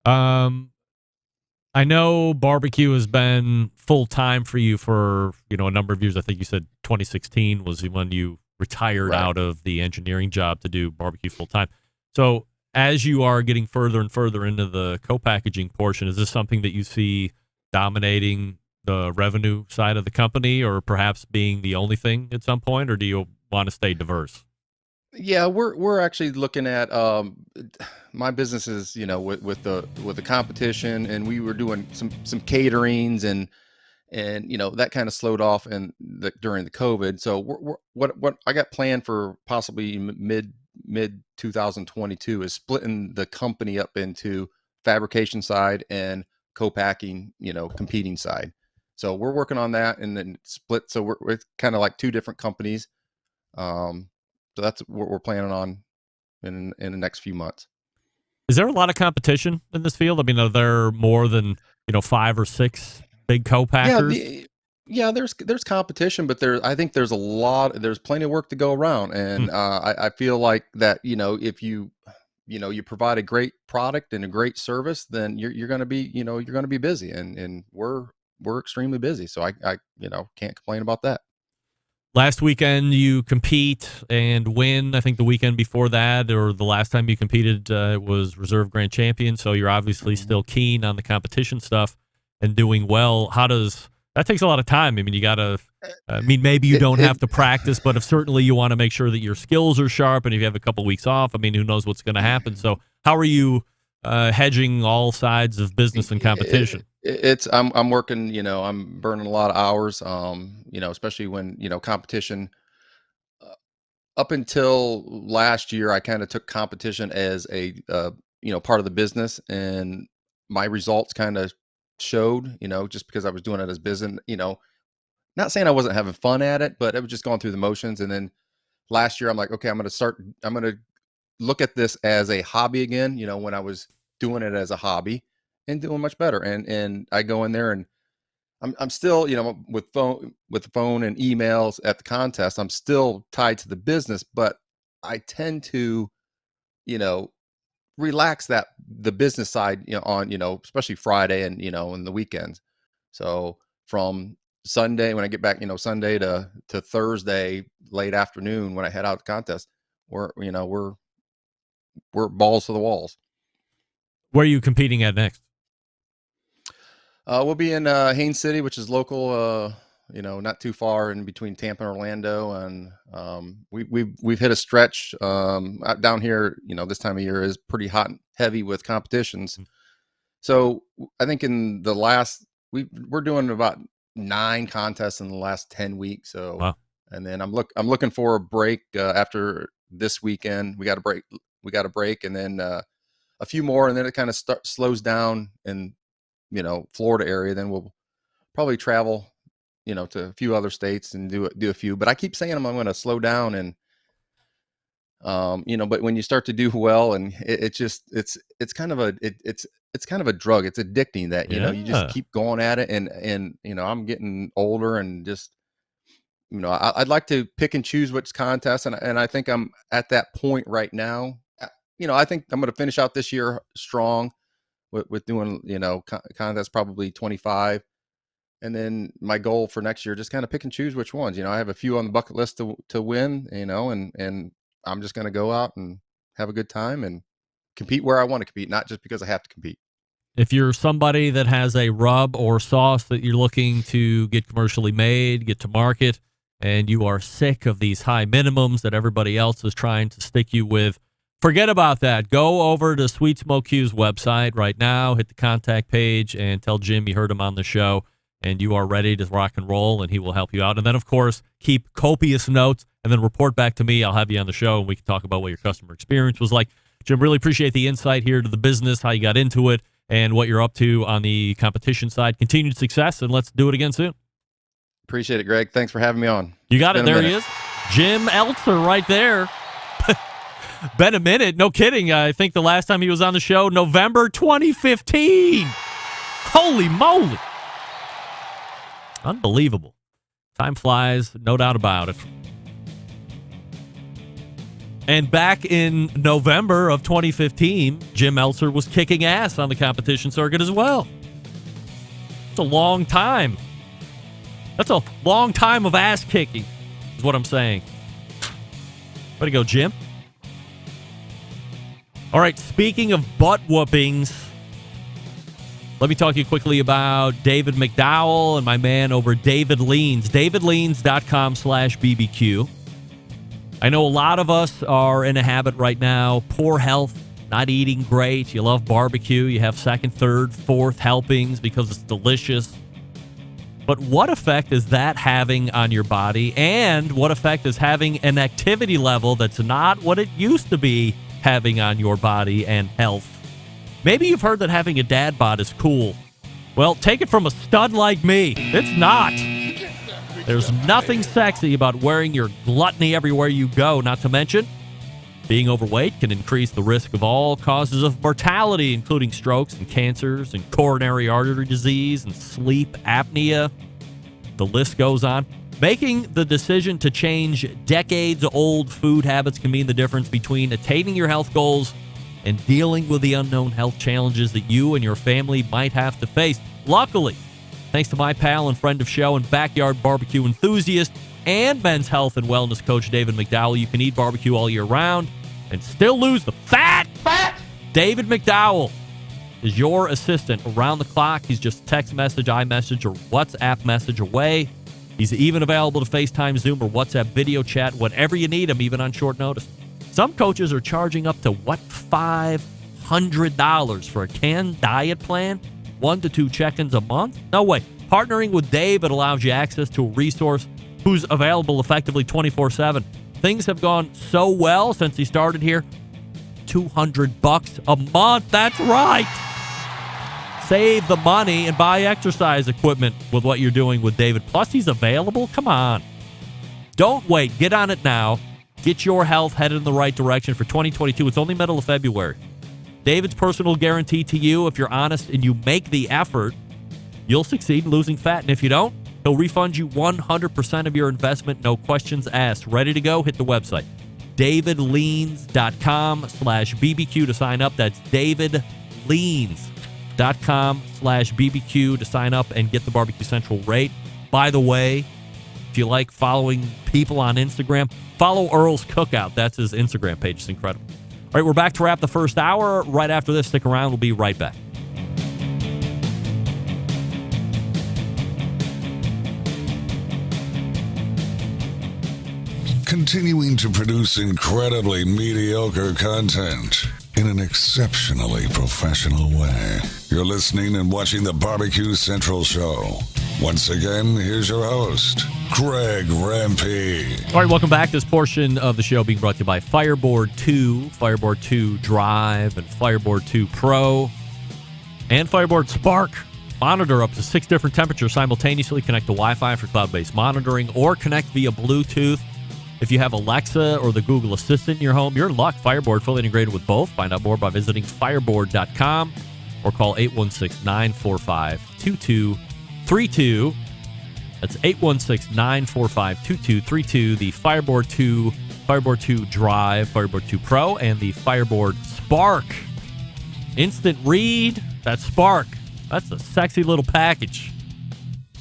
I I know barbecue has been full time for you for, a number of years. I think you said 2016 was when you retired out of the engineering job to do barbecue full time. So as you are getting further and further into the co-packaging portion, is this something that you see dominating the revenue side of the company, or perhaps being the only thing at some point, or do you want to stay diverse? Yeah, we're actually looking at my business is, with the competition, and we were doing some caterings and that kind of slowed off during the COVID. So what I got planned for possibly mid 2022 is splitting the company up into fabrication side and co-packing, competing side. So we're working on that, and then split. So we're kind of like two different companies. So that's what we're planning on in the next few months. Is there a lot of competition in this field? I mean, are there more than 5 or 6 big co-packers? Yeah, there's competition, but I think there's plenty of work to go around, and I feel like that if you provide a great product and a great service, then you're going to be busy, and we're extremely busy. So I can't complain about that. Last weekend you compete and win. I think the weekend before that, or the last time you competed, was reserve grand champion. So you're obviously still keen on the competition stuff and doing well. That takes a lot of time. I mean, you got to, maybe you don't have to practice, but if certainly you want to make sure that your skills are sharp, and if you have a couple weeks off, I mean, who knows what's going to happen. So how are you hedging all sides of business and competition? I'm working, I'm burning a lot of hours, especially when, competition, up until last year, I kind of took competition as a, part of the business, and my results kind of showed, just because I was doing it as business, not saying I wasn't having fun at it, but I was just going through the motions. And then last year I'm like, okay, I'm going to look at this as a hobby again, when I was doing it as a hobby and doing much better. And I go in there, and I'm still, with the phone and emails at the contest, I'm still tied to the business, but I tend to, relax the business side, on, especially Friday and, in the weekends. So from Sunday, when I get back, Sunday to Thursday, late afternoon, when I head out to the contest, we're balls to the walls. Where are you competing at next? We'll be in Haines City, which is local, not too far in between Tampa and Orlando. And we've hit a stretch down here, this time of year is pretty hot and heavy with competitions. So I think in the we're doing about 9 contests in the last 10 weeks. So, wow. And then I'm looking for a break after this weekend. We got a break, and then a few more, and then it kind of slows down in, Florida area. Then we'll probably travel, to a few other states and do a few. But I keep saying I'm going to slow down, and but when you start to do well, and it's kind of a drug. It's addicting that, you just keep going at it. And I'm getting older, and just, I'd like to pick and choose which contests. And I think I'm at that point right now. I think I'm going to finish out this year strong with doing, contests, probably 25. And then my goal for next year, just kind of pick and choose which ones. I have a few on the bucket list to win, and I'm just going to go out and have a good time and compete where I want to compete, not just because I have to compete. If you're somebody that has a rub or sauce that you're looking to get commercially made, get to market, and you are sick of these high minimums that everybody else is trying to stick you with, forget about that. Go over to Sweet Smoke Q's website right now, hit the contact page, and tell Jim you heard him on the show, and you are ready to rock and roll, and he will help you out. And then, of course, keep copious notes, and then report back to me. I'll have you on the show, and we can talk about what your customer experience was like. Jim, really appreciate the insight here to the business, how you got into it, and what you're up to on the competition side. Continued success, and let's do it again soon. Appreciate it, Greg. Thanks for having me on. You got it. There he is. Jim Eltzer right there. Been a minute. No kidding. I think the last time he was on the show, November 2015. Holy moly. Unbelievable. Time flies, no doubt about it. And back in November of 2015, Jim Eltzer was kicking ass on the competition circuit as well. It's a long time. That's a long time of ass kicking, is what I'm saying. Way to go, Jim. All right, speaking of butt whoopings, let me talk to you quickly about David McDowell and my man over David Leans. DavidLeans.com/BBQ. I know a lot of us are in a habit right now, poor health, not eating great. You love barbecue. You have second, third, fourth helpings because it's delicious. But what effect is that having on your body? And what effect is having an activity level that's not what it used to be having on your body and health? Maybe you've heard that having a dad bod is cool. Well, take it from a stud like me. It's not. There's nothing sexy about wearing your gluttony everywhere you go, not to mention being overweight can increase the risk of all causes of mortality, including strokes and cancers and coronary artery disease and sleep apnea. The list goes on. Making the decision to change decades-old food habits can mean the difference between attaining your health goals and dealing with the unknown health challenges that you and your family might have to face. Luckily, thanks to my pal and friend of show and backyard barbecue enthusiast and men's health and wellness coach David McDowell, you can eat barbecue all year round and still lose the fat. David McDowell is your assistant around the clock. He's just text message, iMessage, or WhatsApp message away. He's even available to FaceTime, Zoom, or WhatsApp video chat whenever you need him, even on short notice. Some coaches are charging up to, $500 for a canned diet plan? 1 to 2 check-ins a month? No way. Partnering with David allows you access to a resource who's available effectively 24/7. Things have gone so well since he started here. $200 a month. That's right. Save the money and buy exercise equipment with what you're doing with David. Plus, he's available. Come on. Don't wait. Get on it now. Get your health headed in the right direction for 2022. It's only middle of February. David's personal guarantee to you, if you're honest and you make the effort, you'll succeed in losing fat. And if you don't, he'll refund you 100% of your investment. No questions asked. Ready to go? Hit the website. DavidLeans.com/BBQ to sign up. That's DavidLeans.com/BBQ to sign up and get the Barbecue Central rate. By the way, if you like following people on Instagram, follow Earl's Cookout. That's his Instagram page. It's incredible. All right, we're back to wrap the first hour. Right after this, stick around. We'll be right back. Continuing to produce incredibly mediocre content in an exceptionally professional way. You're listening and watching the Barbecue Central Show. Once again, here's your host, Greg Rempe. All right, welcome back. This portion of the show being brought to you by Fireboard 2, Fireboard 2 Drive, and Fireboard 2 Pro, and Fireboard Spark. Monitor up to 6 different temperatures simultaneously. Connect to Wi-Fi for cloud-based monitoring, or connect via Bluetooth. If you have Alexa or the Google Assistant in your home, you're in luck. Fireboard fully integrated with both. Find out more by visiting fireboard.com or call 816-945-2232. That's 816-945-2232. The Fireboard 2, Fireboard 2 Drive, Fireboard 2 Pro, and the Fireboard Spark. Instant read. That Spark. That's a sexy little package.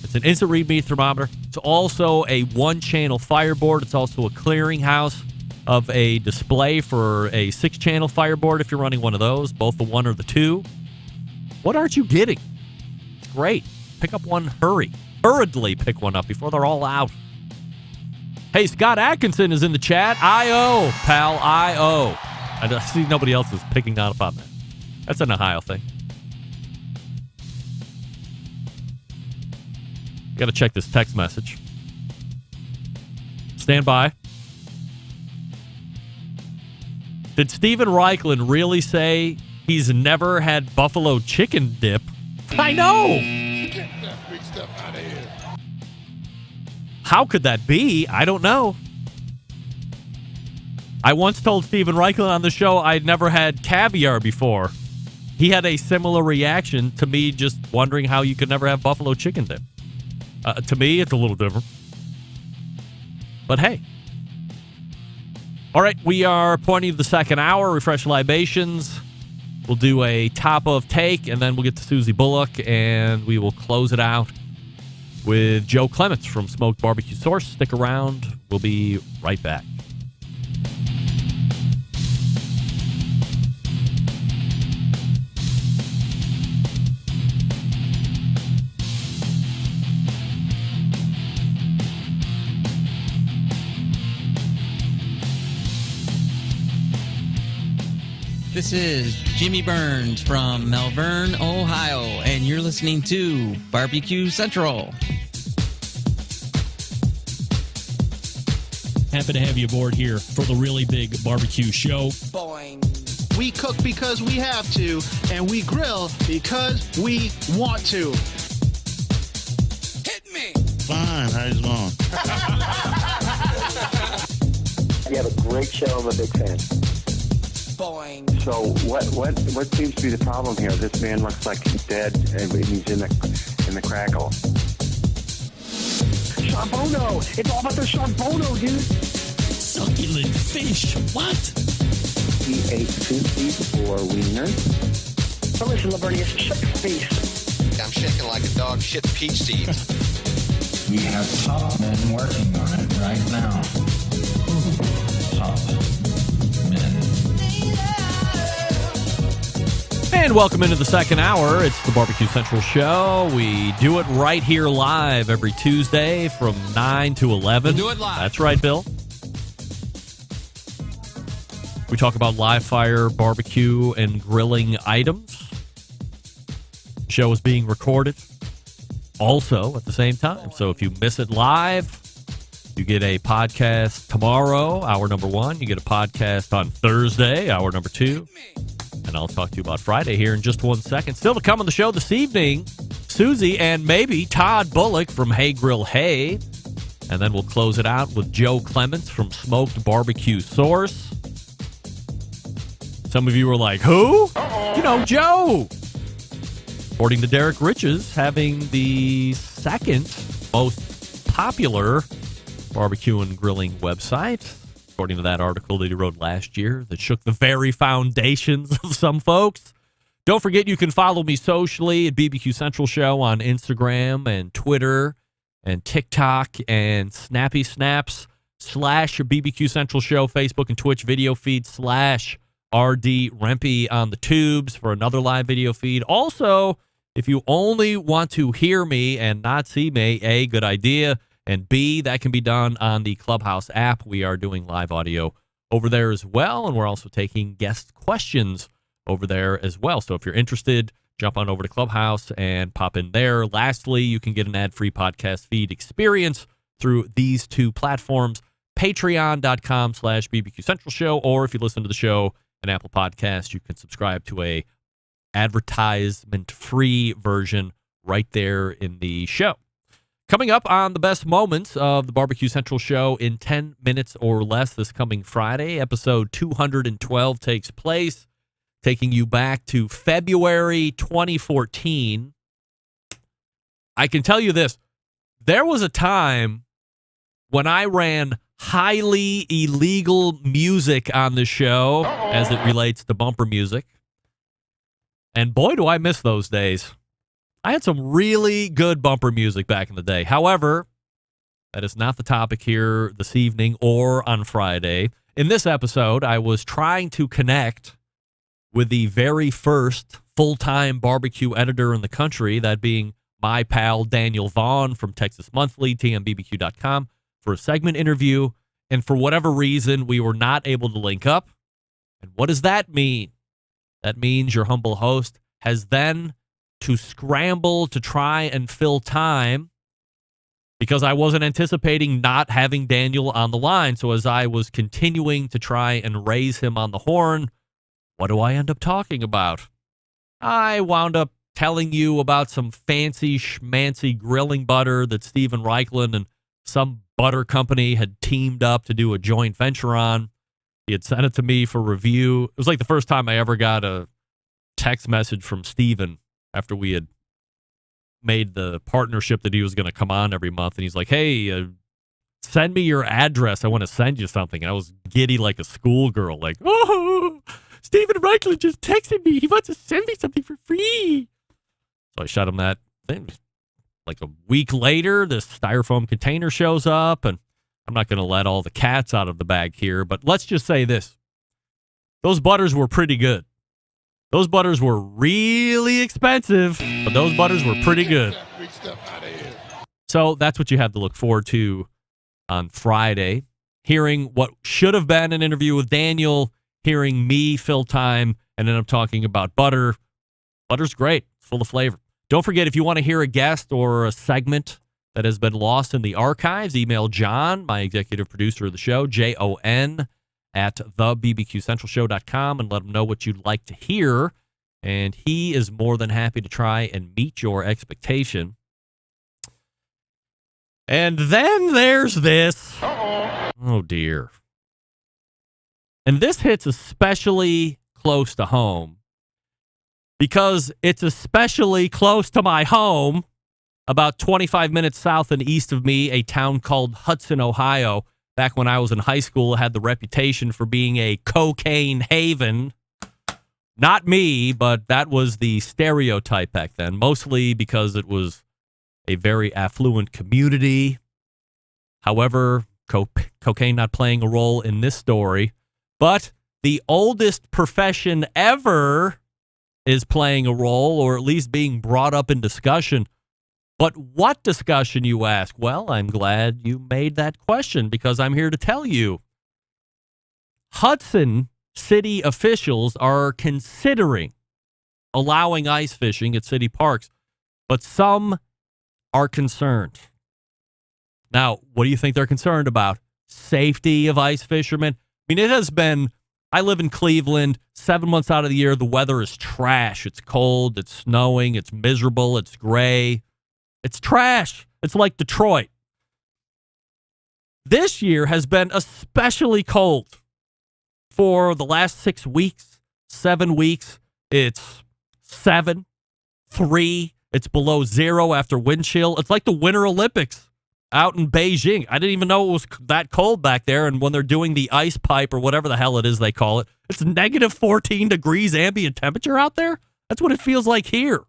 It's an instant read meter thermometer. It's also a one-channel Fireboard. It's also a clearinghouse of a display for a 6-channel Fireboard if you're running one of those, both the 1 or the 2. What aren't you getting? It's great. Pick up one, hurriedly pick one up before they're all out. Hey, Scott Atkinson is in the chat. I-O, pal, I-O. I see nobody else is picking up on that. That's an Ohio thing. Got to check this text message. Stand by. Did Steven Raichlen really say he's never had buffalo chicken dip? I know. Get that big stuff out of here. How could that be? I don't know. I once told Steven Raichlen on the show I'd never had caviar before. He had a similar reaction to me just wondering how you could never have buffalo chicken dip. To me, it's a little different. But hey. All right, we are pointing to the second hour. Refresh libations. We'll do a top of take, and then we'll get to Susie Bullock, and we will close it out with Joe Clements from Smoked Barbecue Source. Stick around. We'll be right back. This is Jimmy Burns from Malvern, Ohio, and you're listening to Barbecue Central. Happy to have you aboard here for the really big barbecue show. Boing. We cook because we have to, and we grill because we want to. Hit me! Fine, how's it going? You have a great show. I'm a big fan. Boing. So what seems to be the problem here? This man looks like he's dead, and he's in the crackle. Charbono! It's all about the charbono, dude! Succulent fish. What? He ate 2 feet or wiener. So listen, Liberty, shut your face. I'm shaking like a dog shit peach seeds. We have top men working on it right now. Top men. And welcome into the second hour. It's the Barbecue Central Show. We do it right here live every Tuesday from 9 to 11. We'll do it live. That's right, Bill. We talk about live fire, barbecue, and grilling items. The show is being recorded also at the same time. So if you miss it live, you get a podcast tomorrow, hour number 1. You get a podcast on Thursday, hour number 2. And I'll talk to you about Friday here in just 1 second. Still to come on the show this evening, Susie and maybe Todd Bullock from Hay Grill Hay. And then we'll close it out with Joe Clements from Smoked Barbecue Source. Some of you were like, who? You know, Joe. According to Derek Riches, having the second most popular barbecue and grilling website, according to that article that he wrote last year that shook the very foundations of some folks. Don't forget you can follow me socially at BBQ Central Show on Instagram and Twitter and TikTok and Snappy Snaps / BBQ Central Show, Facebook and Twitch video feed / RD Rempy on the tubes for another live video feed. Also, if you only want to hear me and not see me, A, good idea, and B, that can be done on the Clubhouse app. We are doing live audio over there as well, and we're also taking guest questions over there as well. So if you're interested, jump on over to Clubhouse and pop in there. Lastly, you can get an ad-free podcast feed experience through these two platforms, patreon.com / BBQ Central Show, or if you listen to the show an Apple Podcast, you can subscribe to a advertisement-free version right there in the show. Coming up on the best moments of the Barbecue Central Show in 10 minutes or less this coming Friday, episode 212 takes place, taking you back to February 2014. I can tell you this. There was a time when I ran highly illegal music on the show as it relates to bumper music. And boy, do I miss those days. I had some really good bumper music back in the day. However, that is not the topic here this evening or on Friday. In this episode, I was trying to connect with the very first full-time barbecue editor in the country, that being my pal Daniel Vaughn from Texas Monthly, tmbbq.com, for a segment interview. And for whatever reason, we were not able to link up. And what does that mean? That means your humble host has then to scramble to try and fill time because I wasn't anticipating not having Daniel on the line. So as I was continuing to try and raise him on the horn, what do I end up talking about? I wound up telling you about some fancy schmancy grilling butter that Stephen Raichlen and some butter company had teamed up to do a joint venture on. He had sent it to me for review. It was like the first time I ever got a text message from Stephen after we had made the partnership that he was going to come on every month. And he's like, hey, send me your address. I want to send you something. And I was giddy like a schoolgirl, like, oh. Stephen Raichlen just texted me. He wants to send me something for free. So I shot him that thing. Like a week later, this styrofoam container shows up, and I'm not going to let all the cats out of the bag here, but let's just say this. Those butters were pretty good. Those butters were really expensive, but those butters were pretty good. So that's what you have to look forward to on Friday. Hearing what should have been an interview with Daniel, hearing me fill time, and then I'm talking about butter. Butter's great. It's full of flavor. Don't forget, if you want to hear a guest or a segment that has been lost in the archives, email John, my executive producer of the show, Jon, at thebbqcentralshow.com, and let him know what you'd like to hear. And he is more than happy to try and meet your expectation. And then there's this. Oh, dear. And this hits especially close to home because it's especially close to my home, about 25 minutes south and east of me, a town called Hudson, Ohio. Back when I was in high school, it had the reputation for being a cocaine haven. Not me, but that was the stereotype back then, mostly because it was a very affluent community. However, cocaine not playing a role in this story, but the oldest profession ever is playing a role, or at least being brought up in discussion. But what discussion, you ask? Well, I'm glad you made that question because I'm here to tell you. Hudson city officials are considering allowing ice fishing at city parks, but some are concerned. Now, what do you think they're concerned about? Safety of ice fishermen? I mean, it has been, I live in Cleveland, 7 months out of the year, the weather is trash. It's cold, it's snowing, it's miserable, it's gray. It's trash. It's like Detroit. This year has been especially cold. For the last 6 weeks, 7 weeks, it's 7, 3. It's below 0 after wind chill. It's like the Winter Olympics out in Beijing. I didn't even know it was that cold back there. And when they're doing the ice pipe or whatever the hell it is they call it, it's negative 14 degrees ambient temperature out there. That's what it feels like here.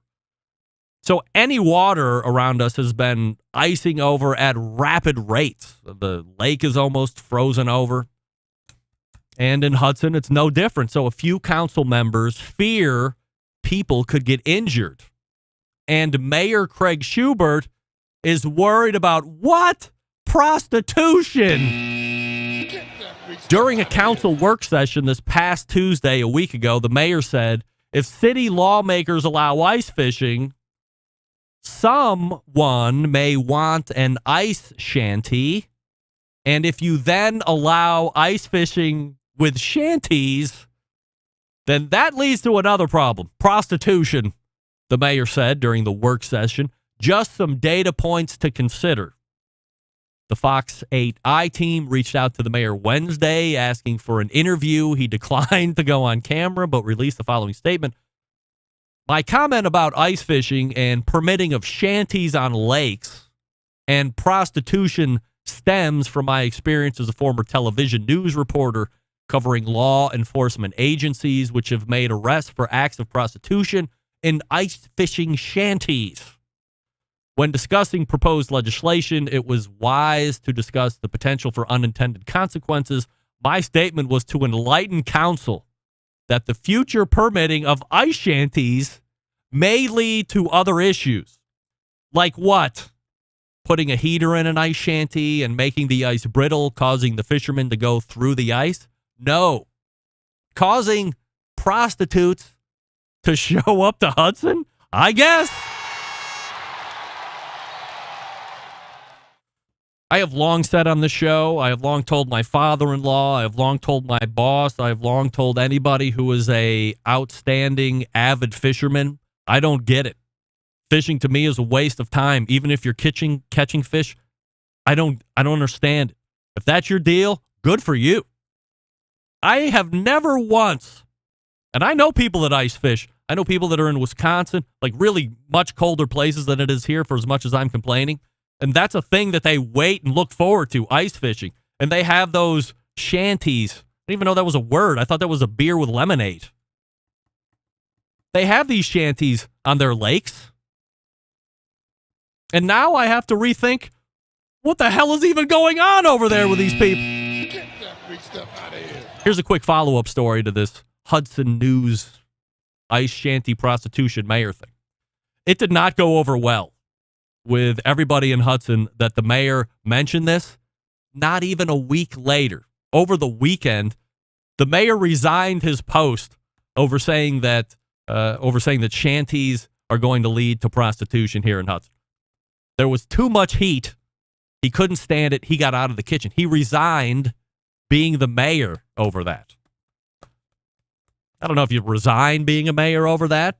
So any water around us has been icing over at rapid rates. The lake is almost frozen over. And in Hudson, it's no different. So a few council members fear people could get injured. And Mayor Craig Schubert is worried about what? Prostitution. During a council work session this past Tuesday, a week ago, the mayor said, if city lawmakers allow ice fishing, someone may want an ice shanty, and if you then allow ice fishing with shanties, then that leads to another problem, prostitution, the mayor said during the work session. Just some data points to consider. The Fox 8 I-team reached out to the mayor Wednesday asking for an interview. He declined to go on camera, but released the following statement. My comment about ice fishing and permitting of shanties on lakes and prostitution stems from my experience as a former television news reporter covering law enforcement agencies which have made arrests for acts of prostitution in ice fishing shanties. When discussing proposed legislation, it was wise to discuss the potential for unintended consequences. My statement was to enlighten council that the future permitting of ice shanties may lead to other issues. Like what? Putting a heater in an ice shanty and making the ice brittle, causing the fishermen to go through the ice? No. Causing prostitutes to show up to Hudson? I guess. I have long said on the show, I have long told my father-in-law, I have long told my boss, I have long told anybody who is a outstanding, avid fisherman, I don't get it. Fishing to me is a waste of time. Even if you're catching fish, I don't understand it. If that's your deal, good for you. I have never once, and I know people that ice fish. I know people that are in Wisconsin, like really much colder places than it is here for as much as I'm complaining. And that's a thing that they wait and look forward to, ice fishing. And they have those shanties didn't even know that was a word. I thought that was a beer with lemonade. They have these shanties on their lakes. And now I have to rethink what the hell is even going on over there with these people. Get that big stuff out of here. Here's a quick follow-up story to this Hudson News ice shanty prostitution mayor thing. It did not go over well with everybody in Hudson that the mayor mentioned this. Not even a week later, over the weekend, the mayor resigned his post over saying that shanties are going to lead to prostitution here in Hudson. There was too much heat. He couldn't stand it. He got out of the kitchen. He resigned being the mayor over that. I don't know if you resign being a mayor over that.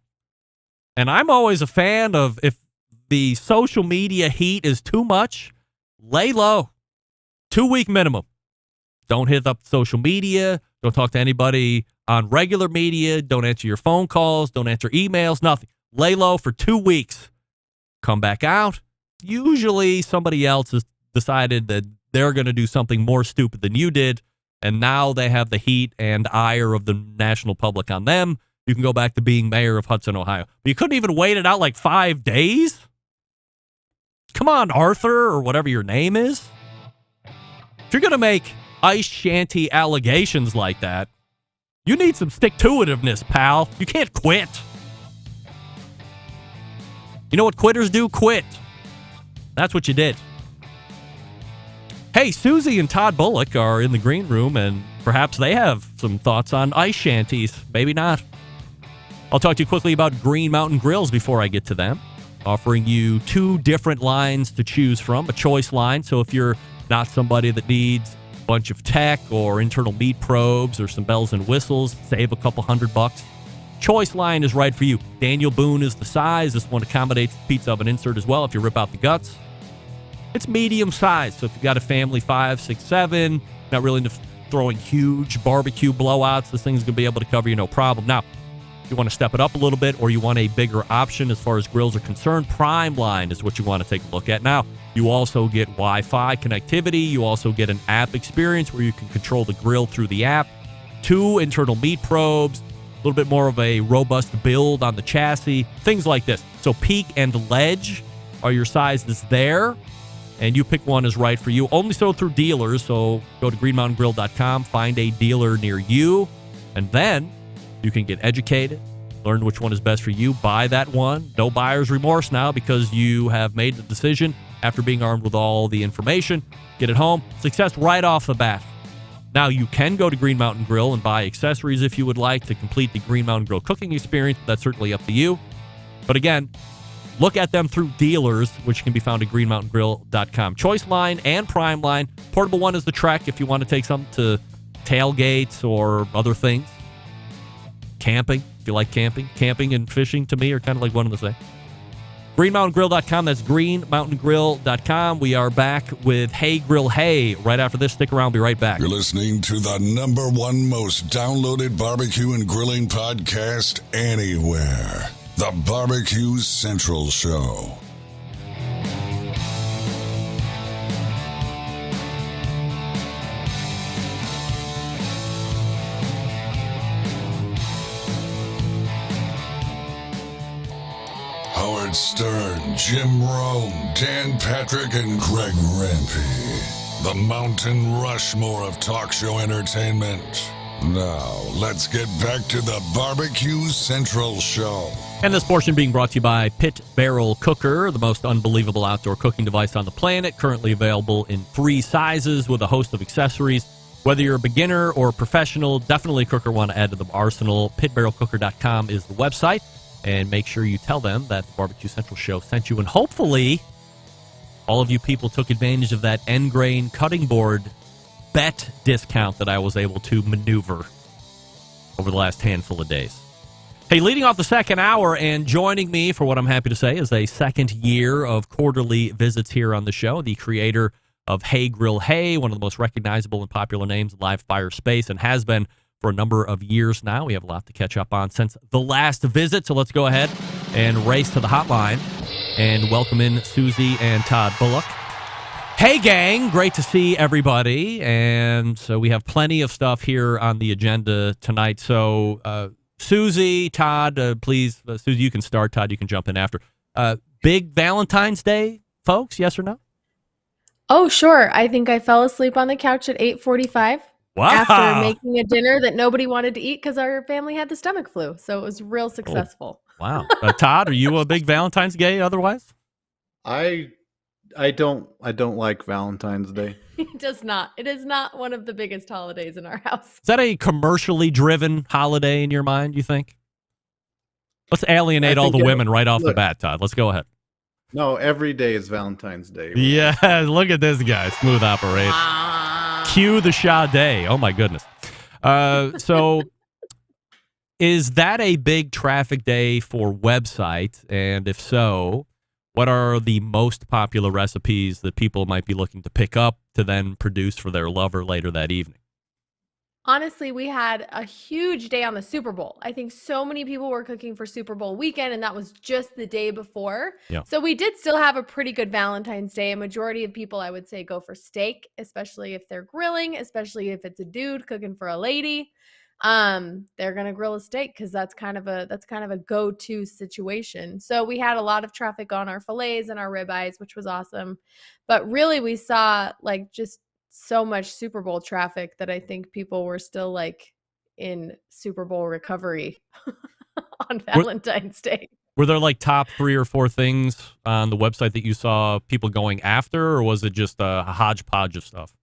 And I'm always a fan of, if the social media heat is too much, lay low. 2-week minimum. Don't hit up social media. Don't talk to anybody on regular media. Don't answer your phone calls. Don't answer emails. Nothing. Lay low for 2 weeks. Come back out. Usually somebody else has decided that they're going to do something more stupid than you did, and now they have the heat and ire of the national public on them. You can go back to being mayor of Hudson, Ohio. But you couldn't even wait it out like 5 days? Come on, Arthur, or whatever your name is. If you're going to make ice shanty allegations like that, you need some stick-to-itiveness, pal. You can't quit. You know what quitters do? Quit. That's what you did. Hey, Susie and Todd Bullock are in the green room, and perhaps they have some thoughts on ice shanties. Maybe not. I'll talk to you quickly about Green Mountain Grills before I get to them. Offering you 2 different lines to choose from, a choice line. So if you're not somebody that needs a bunch of tech or internal meat probes or some bells and whistles, save a couple $100. Choice line is right for you. Daniel Boone is the size. This one accommodates the pizza oven insert as well if you rip out the guts. It's medium size, so if you've got a family 5, 6, 7, not really into throwing huge barbecue blowouts, this thing's going to be able to cover you no problem. Now, if you want to step it up a little bit or you want a bigger option as far as grills are concerned, Prime Line is what you want to take a look at. Now, you also get Wi-Fi connectivity. You also get an app experience where you can control the grill through the app. 2 internal meat probes, a little bit more of a robust build on the chassis, things like this. So peak and ledge are your sizes there, and you pick one is right for you. Only sold through dealers, so go to greenmountaingrill.com, find a dealer near you, and then you can get educated, learn which one is best for you, buy that one. No buyer's remorse now because you have made the decision after being armed with all the information. Get it home. Success right off the bat. Now, you can go to Green Mountain Grill and buy accessories if you would like to complete the Green Mountain Grill cooking experience. That's certainly up to you. But again, look at them through dealers, which can be found at greenmountaingrill.com. Choice line and Prime Line. Portable one is the Trek if you want to take something to tailgates or other things. Camping, if you like camping. Camping and fishing, to me, are kind of like one and the same. greenmountaingrill.com. That's greenmountaingrill.com. We are back with Hey Grill Hey right after this. Stick around. Be right back. You're listening to the #1 most downloaded barbecue and grilling podcast anywhere. The Barbecue Central Show. Howard Stern, Jim Rome, Dan Patrick, and Greg Rempe. The Mountain Rushmore of talk show entertainment. Now, let's get back to the Barbecue Central Show. And this portion being brought to you by Pit Barrel Cooker, the most unbelievable outdoor cooking device on the planet. Currently available in 3 sizes with a host of accessories. Whether you're a beginner or a professional, definitely a cooker want to add to the arsenal. pitbarrelcooker.com is the website. And make sure you tell them that the Barbecue Central Show sent you. And hopefully, all of you people took advantage of that end grain cutting board bet discount that I was able to maneuver over the last handful of days. Hey, leading off the second hour and joining me for what I'm happy to say is a second year of quarterly visits here on the show, the creator of Hey Grill Hey, one of the most recognizable and popular names in live fire space, and has been for a number of years now. We have a lot to catch up on since the last visit, so let's go ahead and race to the hotline and welcome in Susie and Todd Bullock. Hey, gang. Great to see everybody. And so we have plenty of stuff here on the agenda tonight. So, Susie, Todd, please, Susie, you can start. Todd, you can jump in after. Big Valentine's Day, folks, yes or no? Oh, sure. I think I fell asleep on the couch at 8:45 after making a dinner that nobody wanted to eat because our family had the stomach flu. So it was real successful. Wow. Todd, are you a big Valentine's Day otherwise? I don't like Valentine's Day. It does not. It is not one of the biggest holidays in our house. Is that a commercially driven holiday in your mind, you think? Let's alienate all the women right off the bat, Todd. Let's go ahead. No, every day is Valentine's Day. Yeah, look at this guy. Smooth operator. Cue the Sade. Oh, my goodness. So is that a big traffic day for websites? And if so, what are the most popular recipes that people might be looking to pick up to then produce for their lover later that evening? Honestly, we had a huge day on the Super Bowl. I think so many people were cooking for Super Bowl weekend, and that was just the day before. Yeah. So we did still have a pretty good Valentine's Day. A majority of people, I would say, go for steak, especially if they're grilling, especially if it's a dude cooking for a lady. They're gonna grill a steak because that's kind of a go-to situation. So we had a lot of traffic on our fillets and our ribeyes, which was awesome. But really, we saw like just so much Super Bowl traffic that I think people were still like in Super Bowl recovery on Valentine's Day. Were there like top 3 or 4 things on the website that you saw people going after, or was it just a hodgepodge of stuff?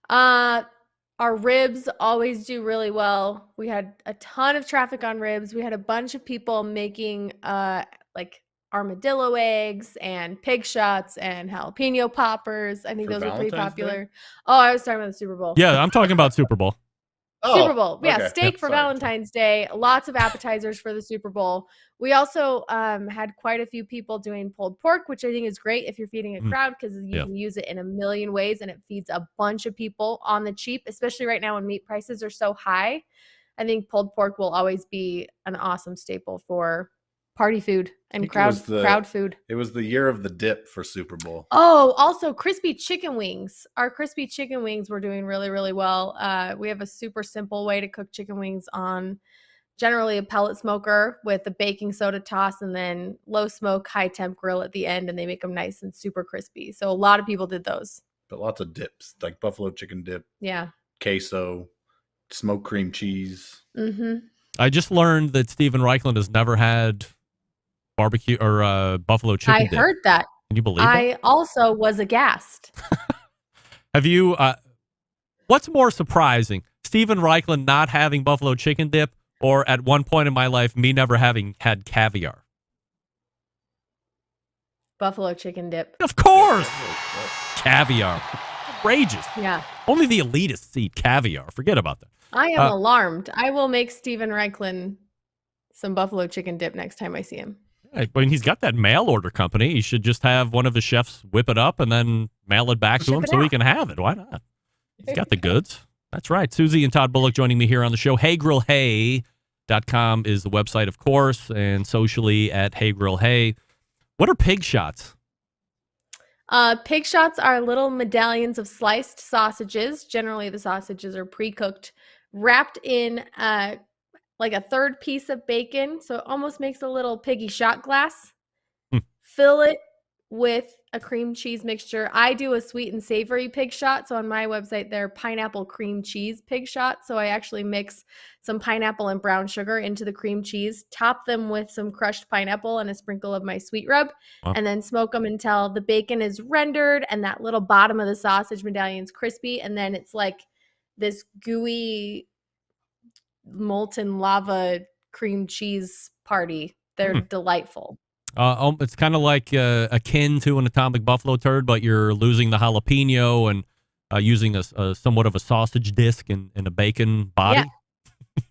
Our ribs always do really well. We had a ton of traffic on ribs. We had a bunch of people making like armadillo eggs and pig shots and jalapeno poppers. I think For those are pretty Valentine's popular. Day? Oh, I was talking about the Super Bowl. Yeah, I'm talking about Super Bowl. Super Bowl. Yeah, okay. steak for Sorry. Valentine's Day. Lots of appetizers for the Super Bowl. We also had quite a few people doing pulled pork, which I think is great if you're feeding a crowd because you can use it in a million ways and it feeds a bunch of people on the cheap, especially right now when meat prices are so high. I think pulled pork will always be an awesome staple for party food and crowd food. It was the year of the dip for Super Bowl. Oh, also crispy chicken wings. Our crispy chicken wings were doing really, really well. We have a super simple way to cook chicken wings on generally a pellet smoker with a baking soda toss and then low smoke, high temp grill at the end, and they make them nice and super crispy. So a lot of people did those. But lots of dips, like buffalo chicken dip, Yeah. queso, smoked cream cheese. Mm-hmm. I just learned that Stephen Raichlen has never had barbecue or buffalo chicken dip. I heard that. Can you believe that? I also was aghast. Have you, what's more surprising, Stephen Raichlen not having buffalo chicken dip, or at one point in my life, me never having had caviar? Buffalo chicken dip. Of course! Caviar. Outrageous. Yeah. Only the elitists eat caviar. Forget about that. I am alarmed. I will make Stephen Raichlen some buffalo chicken dip next time I see him. I mean, he's got that mail order company. He should just have one of the chefs whip it up and then mail it back to him so he can have it. Why not? He's got the goods. That's right. Susie and Todd Bullock joining me here on the show. HeyGrillHey.com is the website, of course, and socially at HeyGrillHey. What are pig shots? Pig shots are little medallions of sliced sausages. Generally, the sausages are pre-cooked, wrapped in like a third piece of bacon, so it almost makes a little piggy shot glass. Fill it with a cream cheese mixture. I do a sweet and savory pig shot, so on my website they're pineapple cream cheese pig shot. So I actually mix some pineapple and brown sugar into the cream cheese, top them with some crushed pineapple and a sprinkle of my sweet rub, and then smoke them until the bacon is rendered and that little bottom of the sausage medallion's crispy, and then it's like this gooey molten lava cream cheese party. They're delightful. It's kind of like akin to an atomic buffalo turd, but you're losing the jalapeno and using a somewhat of a sausage disc and a bacon body.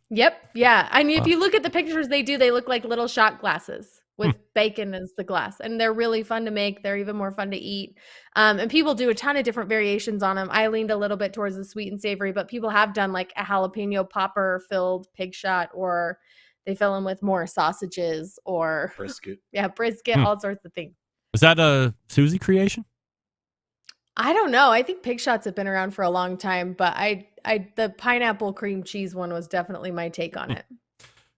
Yep. Yeah. I mean, if you look at the pictures they look like little shot glasses with bacon as the glass, and they're really fun to make. They're even more fun to eat. And people do a ton of different variations on them. I leaned a little bit towards the sweet and savory, but people have done like a jalapeno popper filled pig shot, or they fill them with more sausages or brisket. Yeah, brisket, all sorts of things. Is that a Susie creation? I don't know. I think pig shots have been around for a long time, but the pineapple cream cheese one was definitely my take on it.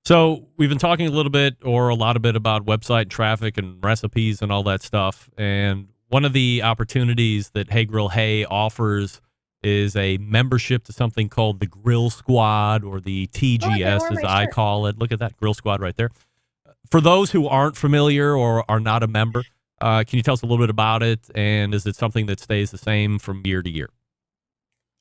So we've been talking a little bit or a lot of bit about website traffic and recipes and all that stuff. And one of the opportunities that Hey Grill Hey offers is a membership to something called the Grill Squad, or the TGS as I call it. Look at that Grill Squad right there. For those who aren't familiar or are not a member, can you tell us a little bit about it? And is it something that stays the same from year to year?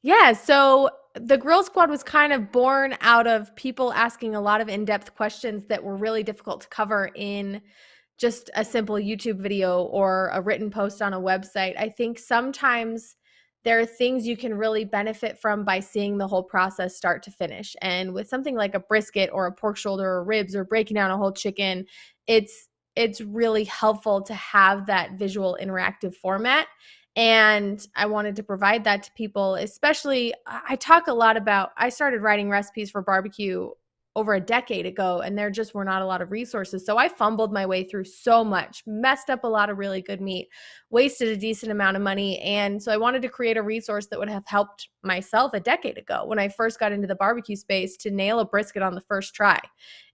Yeah, so the Grill Squad was kind of born out of people asking a lot of in-depth questions that were really difficult to cover in just a simple YouTube video or a written post on a website. I think sometimes there are things you can really benefit from by seeing the whole process start to finish. And with something like a brisket or a pork shoulder or ribs or breaking down a whole chicken, it's really helpful to have that visual interactive format. And I wanted to provide that to people, especially I talk a lot about, I started writing recipes for barbecue over a decade ago, and there just were not a lot of resources. So I fumbled my way through so much, messed up a lot of really good meat, wasted a decent amount of money. And so I wanted to create a resource that would have helped myself a decade ago when I first got into the barbecue space to nail a brisket on the first try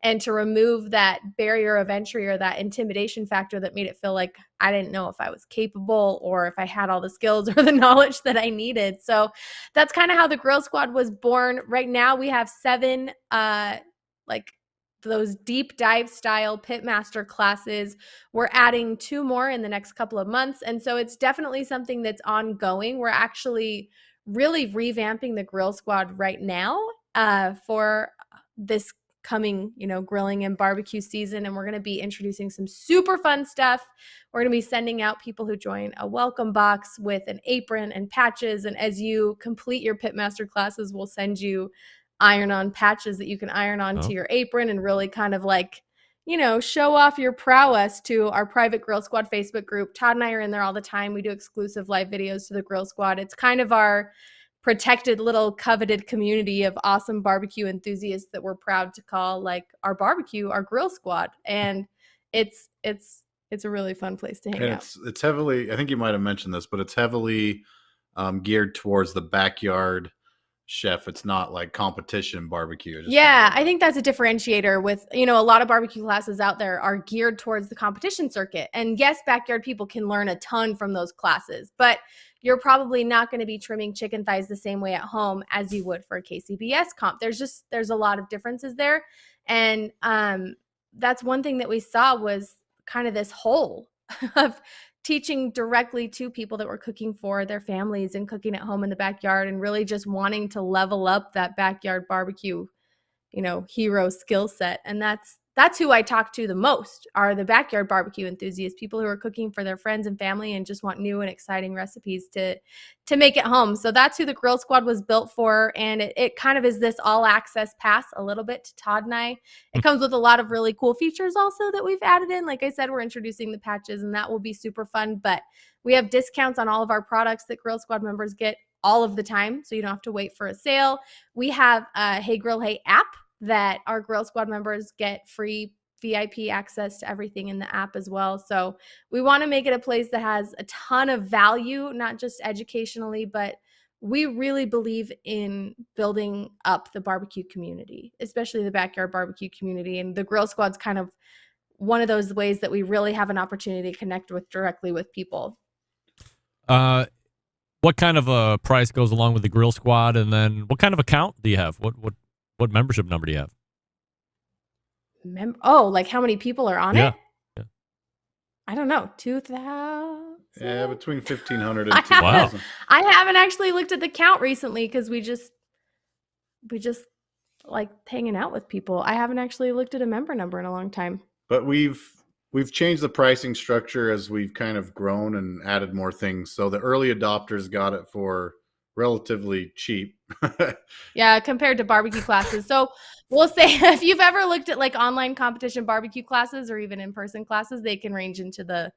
and to remove that barrier of entry or that intimidation factor that made it feel like I didn't know if I was capable or if I had all the skills or the knowledge that I needed. So that's kind of how the Grill Squad was born. Right now we have 7 like those deep dive style pitmaster classes. We're adding 2 more in the next couple of months. And so it's definitely something that's ongoing. We're actually really revamping the Grill Squad right now for this coming, grilling and barbecue season. And we're going to be introducing some super fun stuff. We're going to be sending out people who join a welcome box with an apron and patches. And as you complete your pitmaster classes, we'll send you iron-on patches that you can iron onto your apron and really kind of like, show off your prowess to our private Grill Squad Facebook group. Todd and I are in there all the time. We do exclusive live videos to the Grill Squad. It's kind of our protected little coveted community of awesome barbecue enthusiasts that we're proud to call like our barbecue, our Grill Squad. And it's a really fun place to hang out. It's heavily, I think you might have mentioned this, but it's heavily geared towards the backyard chef. It's not like competition barbecue. Yeah, I think that's a differentiator with, a lot of barbecue classes out there are geared towards the competition circuit. And yes, backyard people can learn a ton from those classes, but you're probably not going to be trimming chicken thighs the same way at home as you would for a KCBS comp. There's a lot of differences there. And that's one thing that we saw was kind of this hole of teaching directly to people that were cooking for their families and cooking at home in the backyard and really just wanting to level up that backyard barbecue, hero skill set. And that's who I talk to the most are the backyard barbecue enthusiasts, people who are cooking for their friends and family and just want new and exciting recipes to make it home. So that's who the Grill Squad was built for. And it kind of is this all access pass a little bit to Todd and I. It comes with a lot of really cool features also that we've added in. Like I said, we're introducing the patches and that will be super fun, but we have discounts on all of our products that Grill Squad members get all of the time. So you don't have to wait for a sale. We have a Hey Grill Hey app that our Grill Squad members get free VIP access to everything in the app as well. So we want to make it a place that has a ton of value, not just educationally, but we really believe in building up the barbecue community, especially the backyard barbecue community. And the Grill Squad's kind of one of those ways that we really have an opportunity to connect directly with people. What kind of a price goes along with the Grill Squad? And then what kind of account do you have? What membership number do you have? Like how many people are on it? Yeah. I don't know, 2,000? Yeah, between 1,500 and 2,000. I haven't actually looked at the count recently because we just like hanging out with people. I haven't actually looked at a member number in a long time. But we've changed the pricing structure as we've kind of grown and added more things. So the early adopters got it for relatively cheap. Yeah, compared to barbecue classes. So we'll say if you've ever looked at like online competition barbecue classes or even in-person classes, they can range into the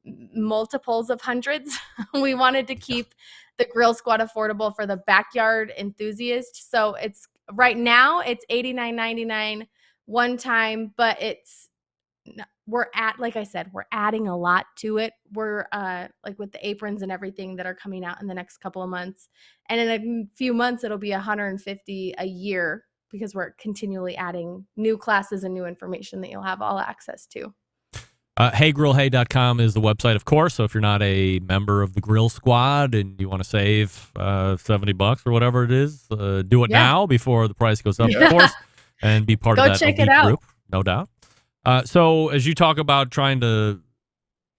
multiples of hundreds. We wanted to keep the Grill Squad affordable for the backyard enthusiast. So it's right now it's $89.99 one time, but it's like I said, we're adding a lot to it. We're like with the aprons and everything that are coming out in the next couple of months. And in a few months, it'll be 150 a year because we're continually adding new classes and new information that you'll have all access to. HeyGrillHey.com is the website, of course. So if you're not a member of the Grill Squad and you want to save $70 or whatever it is, do it now before the price goes up, of course, and be part of that elite group, no doubt. So as you talk about trying to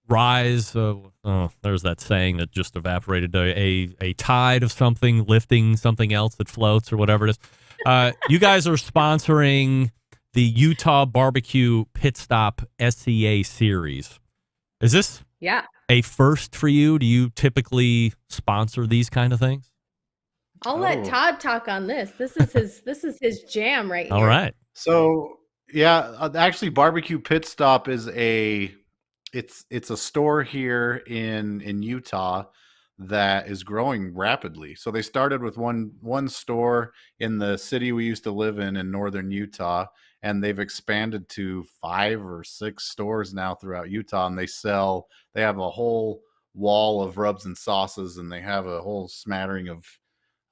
rise, there's that saying that just evaporated, a tide of something lifting something else that floats or whatever it is. You guys are sponsoring the Utah Barbecue Pit Stop SCA Series. Is this a first for you? Do you typically sponsor these kind of things? I'll let Todd talk on this. This is his jam right here. All right. So yeah, actually, Barbecue Pit Stop is it's a store here in Utah that is growing rapidly. So they started with one store in the city we used to live in northern Utah, and they've expanded to 5 or 6 stores now throughout Utah, and they have a whole wall of rubs and sauces, and they have a whole smattering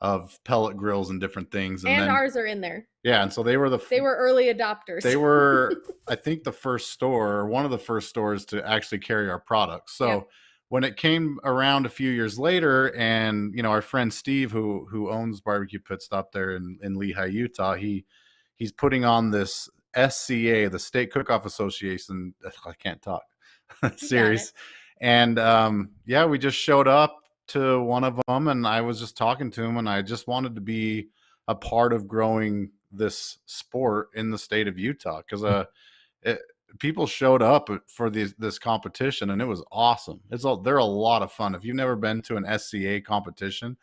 of pellet grills and different things. And then ours are in there. Yeah, and so they were early adopters. They were, I think, the first store, or one of the first stores to actually carry our products. So when it came around a few years later, and our friend Steve, who owns Barbecue Pit Stop there in Lehi, Utah, he's putting on this SCA, the State Cook-Off Association, I can't talk, series. And we just showed up to one of them, and I was just talking to him, and I just wanted to be a part of growing this sport in the state of Utah, because people showed up for this competition, and it was awesome. They're a lot of fun. If you've never been to an SCA competition,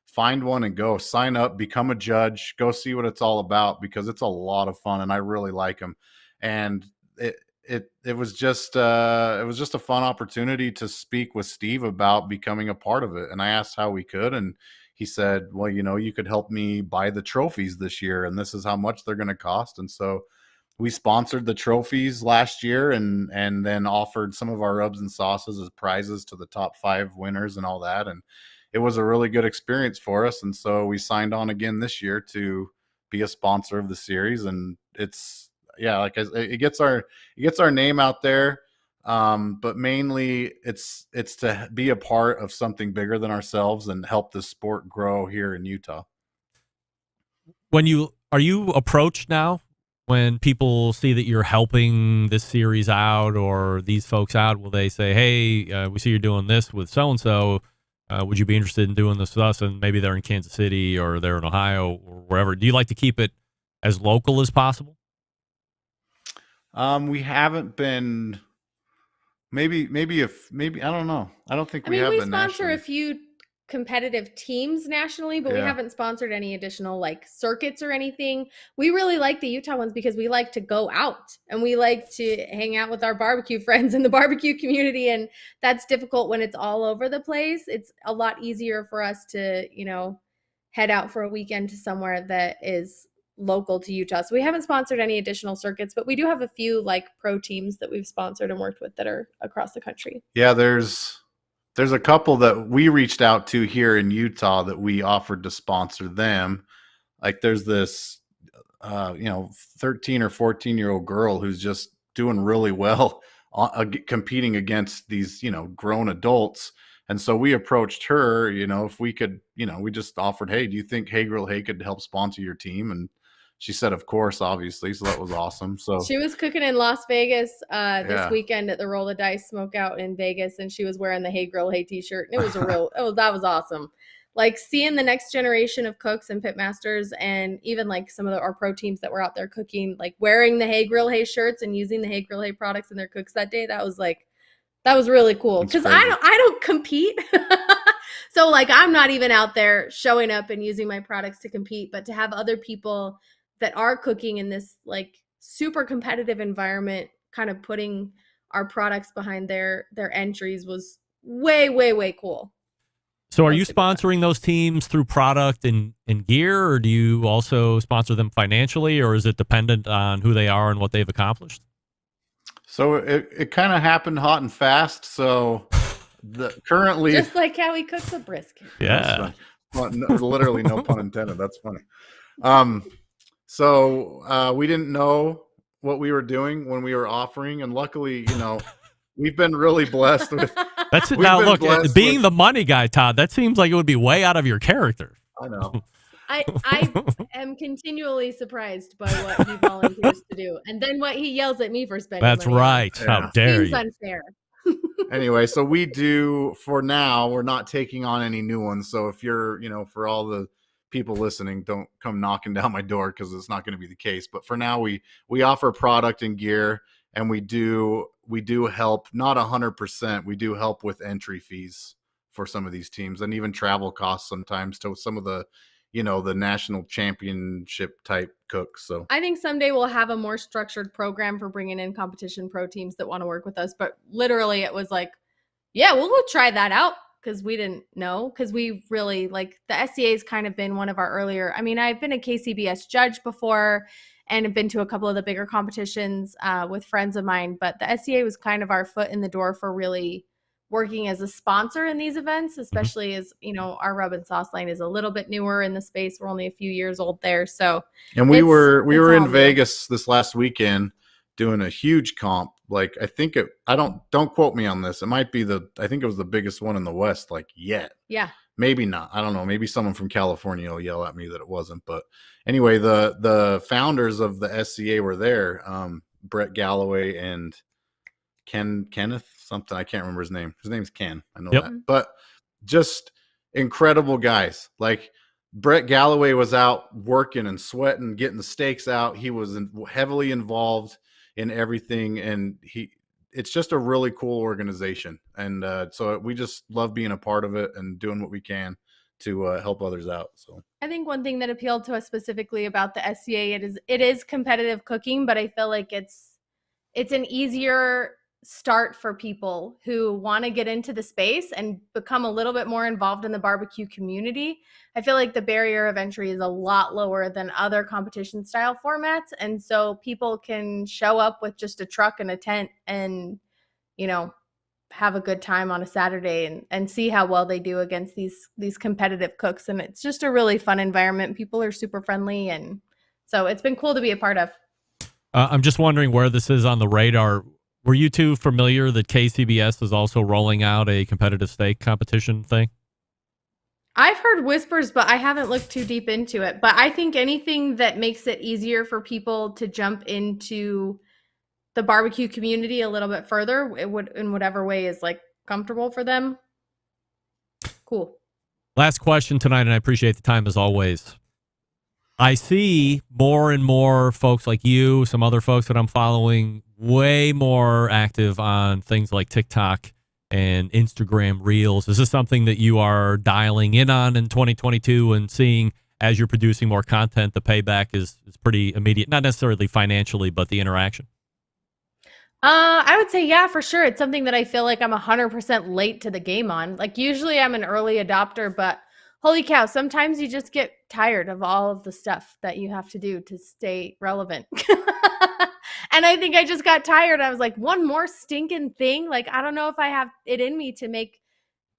find one and go sign up, become a judge, go see what it's all about, because it's a lot of fun, and I really like them. And it was just a fun opportunity to speak with Steve about becoming a part of it. And I asked how we could, and he said, well, you could help me buy the trophies this year, and this is how much they're going to cost. And so we sponsored the trophies last year, and then offered some of our rubs and sauces as prizes to the top 5 winners and all that. And it was a really good experience for us. And so we signed on again this year to be a sponsor of the series. And it gets our name out there. But mainly it's to be a part of something bigger than ourselves and help the sport grow here in Utah. Are you approached now when people see that you're helping this series out or these folks out? Will they say, hey, we see you're doing this with so-and-so. Would you be interested in doing this with us? And maybe they're in Kansas City or they're in Ohio or wherever. Do you like to keep it as local as possible? We haven't been. Maybe I don't know. I don't think we have. We sponsor a few competitive teams nationally, but we haven't sponsored any additional circuits or anything. We really like the Utah ones because we like to go out and we like to hang out with our barbecue friends in the barbecue community, and that's difficult when it's all over the place. It's a lot easier for us to head out for a weekend to somewhere that is local to Utah. So we haven't sponsored any additional circuits, but we do have a few pro teams that we've sponsored and worked with that are across the country. Yeah, there's a couple that we reached out to here in Utah that we offered to sponsor them. There's this 13 or 14-year-old girl who's just doing really well competing against these grown adults. And so we approached her, if we could, we just offered, hey, do you think Hey Grill Hey could help sponsor your team? And she said, of course, obviously. So that was awesome. So she was cooking in Las Vegas this weekend at the Roll the Dice Smokeout in Vegas, and she was wearing the Hey Grill Hey t-shirt. And it was that was awesome. Seeing the next generation of cooks and pitmasters, and even some of our pro teams that were out there cooking, wearing the Hey Grill Hey shirts and using the Hey Grill Hey products in their cooks that day. That was really cool, because I don't compete. So I'm not even out there showing up and using my products to compete, but to have other people that are cooking in this super competitive environment, kind of putting our products behind their entries was way, way, way cool. So are you sponsoring those teams through product and gear, or do you also sponsor them financially, or is it dependent on who they are and what they've accomplished? So it kind of happened hot and fast. So currently, Just like how he cooks a brisket. Yeah. Literally no pun intended. That's funny. So we didn't know what we were doing when we were offering, and luckily, we've been really blessed with. That's it. Now look, being the money guy, Todd, that seems like it would be way out of your character. I know. I am continually surprised by what he volunteers to do, and then what he yells at me for spending. That's money right. on. How dare Seems you? unfair. Anyway, so we do, for now, we're not taking on any new ones. So if you're, for all the people listening, don't come knocking down my door, because it's not going to be the case. But for now, we offer product and gear, and we do help, not 100%. We do help with entry fees for some of these teams, and even travel costs sometimes to some of the, the national championship type cooks. So I think someday we'll have a more structured program for bringing in competition pro teams that want to work with us. But literally it was like, yeah, we'll go try that out, because we didn't know, because we really, like, the SCA has kind of been one of our earlier, I mean, I've been a KCBS judge before and have been to a couple of the bigger competitions with friends of mine, but the SCA was kind of our foot in the door for really working as a sponsor in these events, especially as, our rub and sauce line is a little bit newer in the space. We're only a few years old there. So, and we were in Vegas this last weekend doing a huge comp. Like, I think don't quote me on this. It might be I think it was the biggest one in the West, like, yet. Yeah. Maybe not. I don't know. Maybe someone from California will yell at me that it wasn't. But anyway, the founders of the SCA were there. Brett Galloway and Kenneth something. I can't remember his name. His name's Ken. I know that. But just incredible guys. Like, Brett Galloway was out working and sweating, getting the steaks out. He was heavily involved in everything, and it's just a really cool organization. And so we just love being a part of it and doing what we can to help others out. So I think one thing that appealed to us specifically about the SCA, it is competitive cooking, but I feel like it's an easier start for people who want to get into the space and become a little bit more involved in the barbecue community. I feel like the barrier of entry is a lot lower than other competition style formats. And so people can show up with just a truck and a tent and, have a good time on a Saturday and see how well they do against these competitive cooks. And it's just a really fun environment. People are super friendly. And so it's been cool to be a part of. I'm just wondering where this is on the radar. Were you two familiar that KCBS is also rolling out a competitive steak competition thing? I've heard whispers, but I haven't looked too deep into it. But I think anything that makes it easier for people to jump into the barbecue community a little bit further, it would, in whatever way is like comfortable for them. Cool. Last question tonight, and I appreciate the time as always. I see more and more folks like you, some other folks that I'm following, way more active on things like TikTok and Instagram Reels. Is this something that you are dialing in on in 2022 and seeing as you're producing more content, the payback is pretty immediate? Not necessarily financially, but the interaction. I would say, yeah, for sure. It's something that I feel like I'm 100% late to the game on. Like, usually I'm an early adopter, but holy cow, sometimes you just get tired of all of the stuff that you have to do to stay relevant. And I think I just got tired. I was like, one more stinking thing. Like, I don't know if I have it in me to make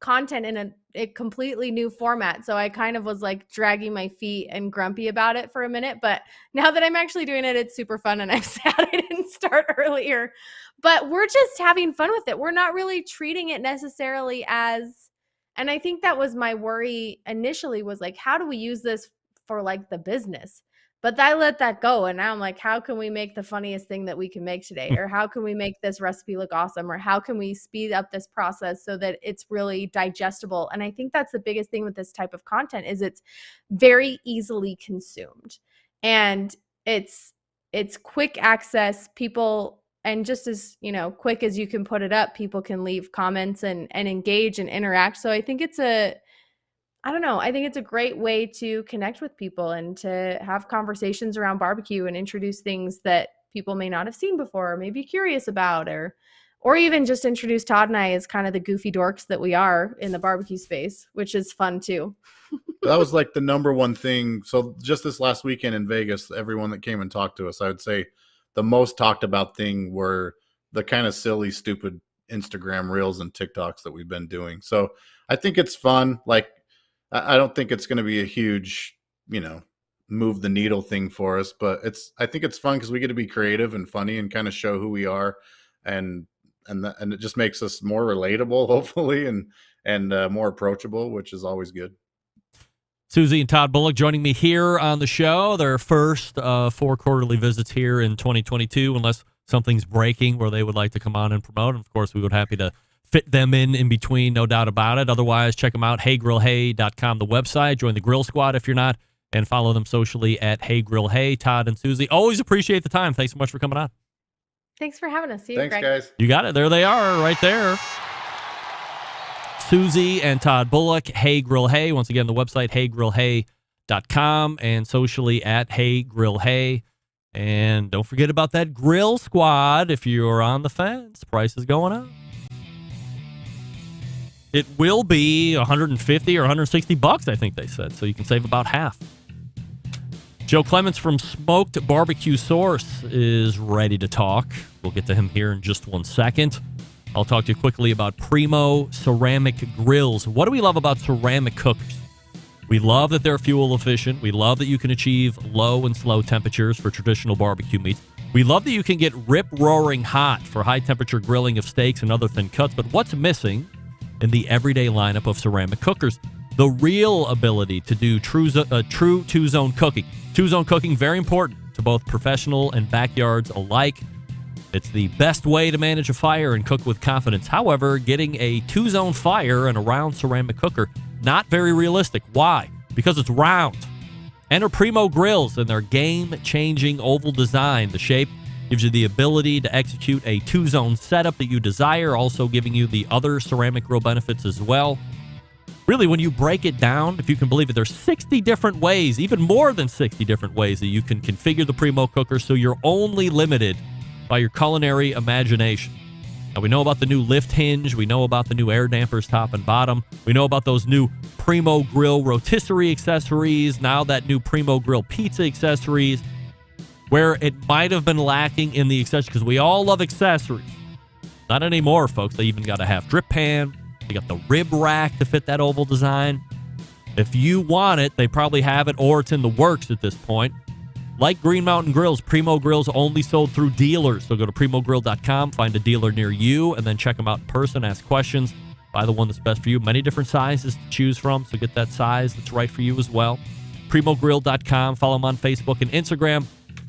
content in a completely new format. So I kind of was like dragging my feet and grumpy about it for a minute. But now that I'm actually doing it, it's super fun. And I'm sad I didn't start earlier. But we're just having fun with it. We're not really treating it necessarily as, and I think that was my worry initially, was like, how do we use this for like the business? But I let that go. And now I'm like, how can we make the funniest thing that we can make today? Or how can we make this recipe look awesome? Or how can we speed up this process so that it's really digestible? And I think that's the biggest thing with this type of content is it's very easily consumed. And it's quick access. People, and just as, quick as you can put it up, people can leave comments and engage and interact. So I think it's I think it's a great way to connect with people and to have conversations around barbecue and introduce things that people may not have seen before or may be curious about, or even just introduce Todd and I as kind of the goofy dorks that we are in the barbecue space, which is fun too. That was like the number one thing. So just this last weekend in Vegas, everyone that came and talked to us, I would say the most talked about thing were the kind of silly, stupid Instagram reels and TikToks that we've been doing. So I think it's fun. Like, I don't think it's going to be a huge, move the needle thing for us, but I think it's fun because we get to be creative and funny and kind of show who we are, and it just makes us more relatable, hopefully, and more approachable, which is always good. Susie and Todd Bullock joining me here on the show. Their first 4 quarterly visits here in 2022, unless something's breaking where they would like to come on and promote. And of course, we would happy to fit them in between, no doubt about it. Otherwise, check them out, heygrillhey.com, the website. Join the Grill Squad if you're not, and follow them socially at heygrillhey. Todd and Susie, always appreciate the time. Thanks so much for coming on. Thanks for having us. See you, Thanks, Greg. guys. You got it. There they are, right there. Susie and Todd Bullock, Hey Grill Hey. Once again, the website, heygrillhey.com, and socially at Hey Grill Hey. And don't forget about that Grill Squad if you're on the fence. Price is going up. It will be $150 or $160, I think they said, so you can save about half. Joe Clements from Smoked Barbecue Source is ready to talk. We'll get to him here in just 1 second. I'll talk to you quickly about Primo ceramic grills. What do we love about ceramic cookers? We love that they're fuel efficient. We love that you can achieve low and slow temperatures for traditional barbecue meats. We love that you can get rip-roaring hot for high-temperature grilling of steaks and other thin cuts. But what's missing in the everyday lineup of ceramic cookers? The real ability to do true two-zone cooking. Two-zone cooking, very important to both professional and backyards alike. It's the best way to manage a fire and cook with confidence. However, getting a two-zone fire in a round ceramic cooker, not very realistic. Why? Because it's round. Enter Primo grills and their game-changing oval design. The shape gives you the ability to execute a two-zone setup that you desire, also giving you the other ceramic grill benefits as well. Really, when you break it down, if you can believe it, there's 60 different ways, even more than 60 different ways that you can configure the Primo cooker, so you're only limited by your culinary imagination. Now, we know about the new lift hinge. We know about the new air dampers top and bottom. We know about those new Primo Grill rotisserie accessories. Now that new Primo Grill pizza accessories, where it might have been lacking in the accessories, because we all love accessories. Not anymore, folks. They even got a half drip pan. They got the rib rack to fit that oval design. If you want it, they probably have it, or it's in the works at this point. Like Green Mountain Grills, Primo Grills only sold through dealers. So go to primogrill.com, find a dealer near you, and then check them out in person, ask questions, buy the one that's best for you. Many different sizes to choose from, so get that size that's right for you as well. primogrill.com, follow them on Facebook and Instagram.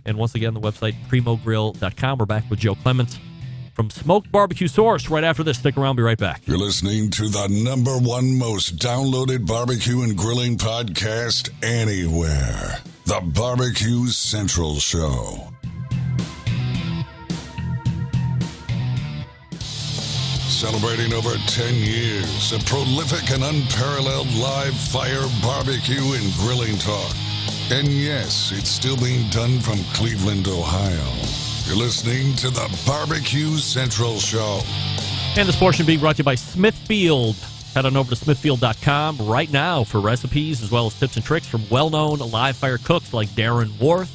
And once again, the website, primogrill.com. We're back with Joe Clements from Smoked Barbecue Source right after this. Stick around, be right back. You're listening to the #1 most downloaded barbecue and grilling podcast anywhere. The Barbecue Central Show. Celebrating over 10 years of prolific and unparalleled live fire barbecue and grilling talk. And yes, it's still being done from Cleveland, Ohio. You're listening to the Barbecue Central Show. And this portion being brought to you by Smithfield. Head on over to smithfield.com right now for recipes as well as tips and tricks from well-known live fire cooks like Darren Worth,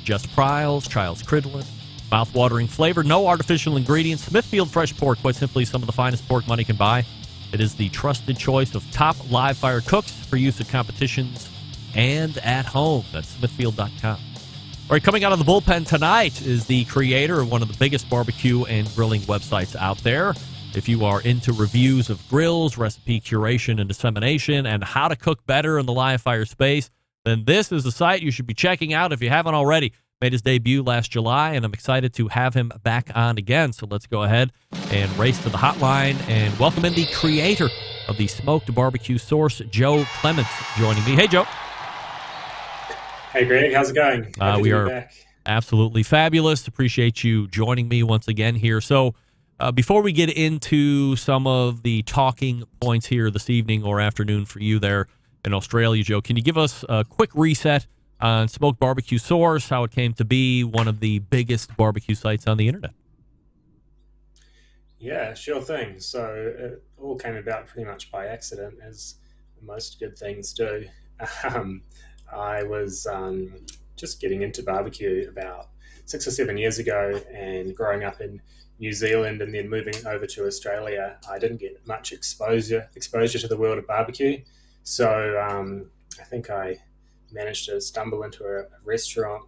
Jess Pryles, Childs Cridlin. Mouth-watering flavor, no artificial ingredients. Smithfield Fresh Pork, quite simply some of the finest pork money can buy. It is the trusted choice of top live fire cooks for use at competitions and at home. That's smithfield.com. All right, coming out of the bullpen tonight is the creator of one of the biggest barbecue and grilling websites out there. If you are into reviews of grills, recipe curation and dissemination, and how to cook better in the live fire space, then this is the site you should be checking out if you haven't already. Made his debut last July, and I'm excited to have him back on again. So let's go ahead and race to the hotline and welcome in the creator of the Smoked Barbecue Source, Joe Clements, joining me. Hey, Joe. Hey, Greg. How's it going? We are back. Absolutely fabulous. Appreciate you joining me once again here. So before we get into some of the talking points here this evening or afternoon for you there in Australia, Joe, can you give us a quick reset on Smoked Barbecue Source, how it came to be one of the biggest barbecue sites on the internet? Yeah, sure thing. So it all came about pretty much by accident, as most good things do. I was just getting into barbecue about or 7 years ago, and growing up in New Zealand and then moving over to Australia, I didn't get much exposure to the world of barbecue. So I think I managed to stumble into a restaurant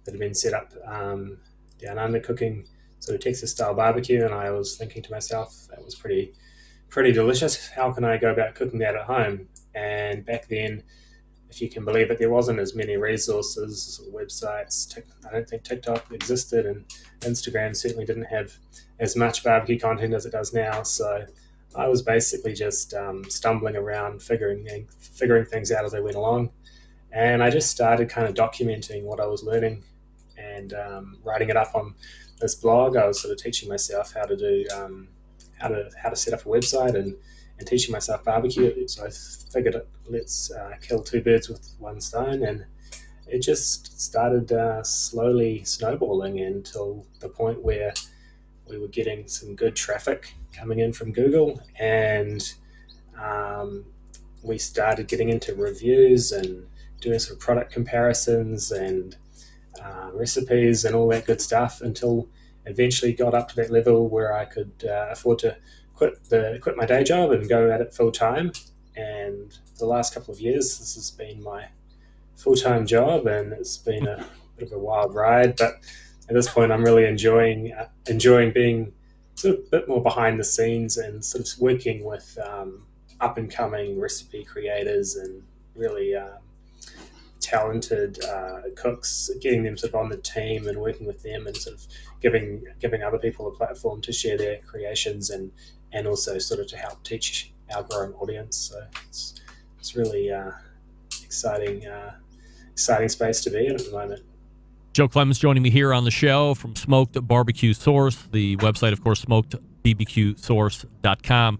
that had been set up down under, cooking sort of Texas style barbecue, and I was thinking to myself, that was pretty delicious. How can I go about cooking that at home? And back then, if you can believe it, there wasn't as many resources, websites. I don't think TikTok existed, and Instagram certainly didn't have as much barbecue content as it does now. So I was basically just stumbling around, figuring things out as I went along. And I just started kind of documenting what I was learning and writing it up on this blog. I was sort of teaching myself how to do how to set up a website and teaching myself barbecue. So I figured, let's kill two birds with one stone, and it just started slowly snowballing until the point where we were getting some good traffic coming in from Google, and we started getting into reviews and doing sort of product comparisons and recipes and all that good stuff, until eventually got up to that level where I could afford to quit my day job and go at it full time. And for the last couple of years, this has been my full-time job, and it's been a bit of a wild ride. But at this point, I'm really enjoying being sort of a bit more behind the scenes and sort of working with up-and-coming recipe creators and really talented cooks, getting them sort of on the team and working with them, and sort of giving other people a platform to share their creations and also sort of to help teach our growing audience. So it's really exciting space to be in at the moment. Joe Clemens joining me here on the show from Smoked Barbecue Source. The website, of course, smokedbbqsource.com.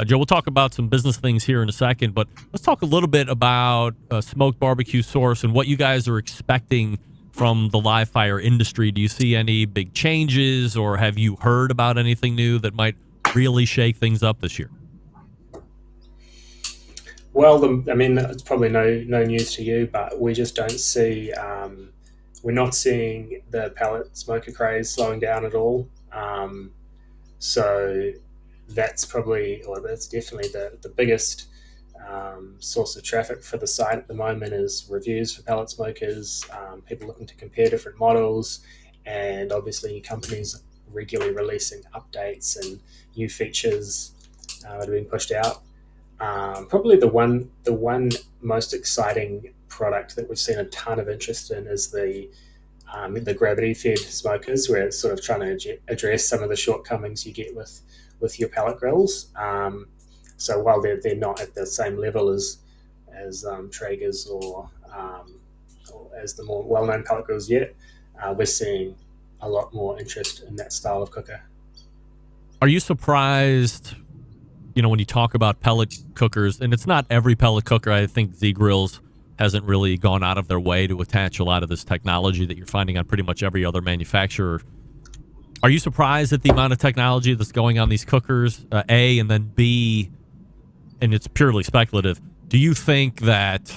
Joe, we'll talk about some business things here in a second, but let's talk a little bit about Smoked Barbecue Source and what you guys are expecting from the live fire industry. Do you see any big changes, or have you heard about anything new that might really shake things up this year? Well, I mean, it's probably no news to you, but we just don't see, we're not seeing the pellet smoker craze slowing down at all. So that's definitely the biggest source of traffic for the site at the moment is reviews for pellet smokers, people looking to compare different models, and obviously companies regularly releasing updates and new features that are being pushed out. Probably the one most exciting product that we've seen a ton of interest in is the gravity-fed smokers, where it's sort of trying to address some of the shortcomings you get with your pellet grills. So while they're not at the same level as Traeger's or as the more well-known pellet grills yet, we're seeing a lot more interest in that style of cooker. Are you surprised, when you talk about pellet cookers, and it's not every pellet cooker, I think Z-Grills hasn't really gone out of their way to attach a lot of this technology that you're finding on pretty much every other manufacturer. Are you surprised at the amount of technology that's going on these cookers, A, and then B, and it's purely speculative, do you think that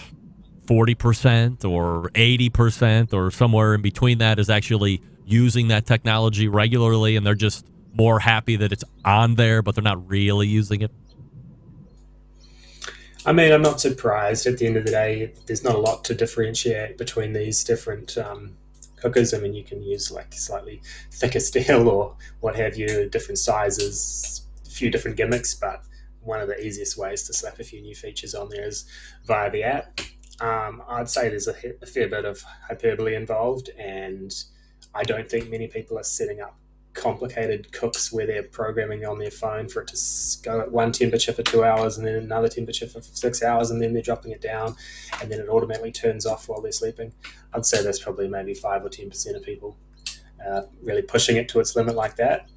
40% or 80% or somewhere in between that is actually using that technology regularly, and they're just more happy that it's on there, but they're not really using it? I mean, I'm not surprised. At the end of the day, there's not a lot to differentiate between these different cookers. I mean, you can use like slightly thicker steel or what have you, different sizes, a few different gimmicks, but one of the easiest ways to slap a few new features on there is via the app. I'd say there's a fair bit of hyperbole involved, and I don't think many people are setting up complicated cooks where they're programming on their phone for it to go at one temperature for 2 hours and then another temperature for 6 hours, and then they're dropping it down and then it automatically turns off while they're sleeping. I'd say there's probably maybe 5 or 10% of people really pushing it to its limit like that.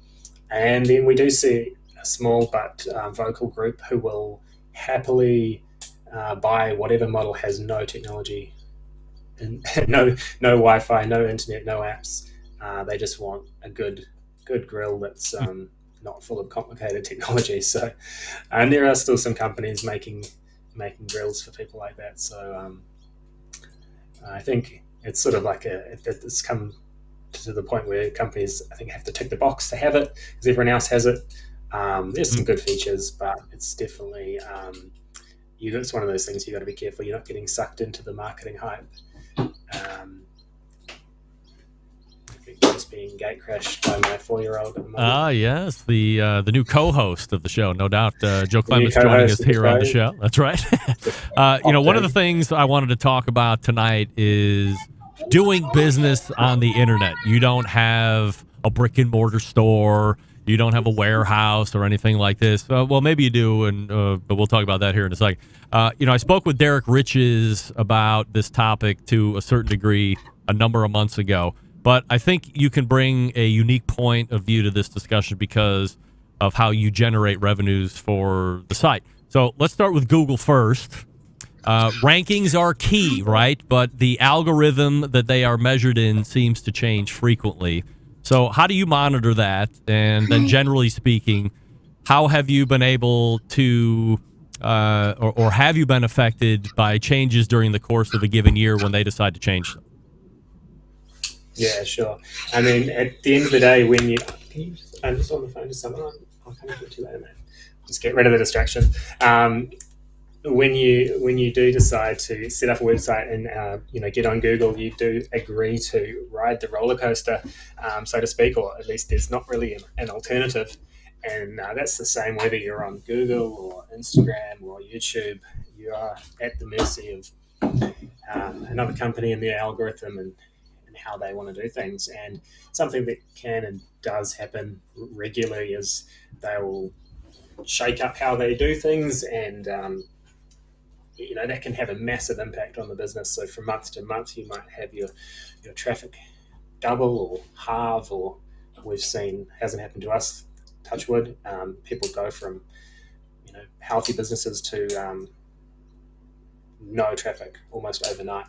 And then we do see a small but vocal group who will happily buy whatever model has no technology and no Wi-Fi, no internet, no apps. They just want a good grill that's not full of complicated technology. So, and there are still some companies making grills for people like that. So I think it's sort of like it's come to the point where companies, I think, have to tick the box to have it because everyone else has it. There's some good features, but it's definitely it's one of those things you got to be careful you're not getting sucked into the marketing hype. Just being gate crashed by my 4-year-old at the moment. Yes, the new co-host of the show, no doubt. Joe Clements joining us here on the show. That's right. One of the things I wanted to talk about tonight is doing business on the internet. You don't have a brick and mortar store. You don't have a warehouse or anything like this. Well, maybe you do, but we'll talk about that here in a second. I spoke with Derek Riches about this topic to a certain degree a number of months ago. But I think you can bring a unique point of view to this discussion because of how you generate revenues for the site. So let's start with Google first. Rankings are key, right? But the algorithm that they are measured in seems to change frequently. So how do you monitor that? And then generally speaking, how have you been able to or have you been affected by changes during the course of a given year when they decide to change them? Yeah, sure. I mean, at the end of the day, I'm just on the phone to someone. I'll come to it too later, man. Just get rid of the distraction. When you do decide to set up a website and get on Google, you do agree to ride the roller coaster, so to speak, or at least there's not really an alternative. And that's the same whether you're on Google or Instagram or YouTube. You are at the mercy of another company and their algorithm and how they want to do things. And something that can and does happen regularly is they will shake up how they do things, and that can have a massive impact on the business. So from month to month, you might have your traffic double or halve, or we've seen, hasn't happened to us, touch wood, people go from healthy businesses to no traffic almost overnight.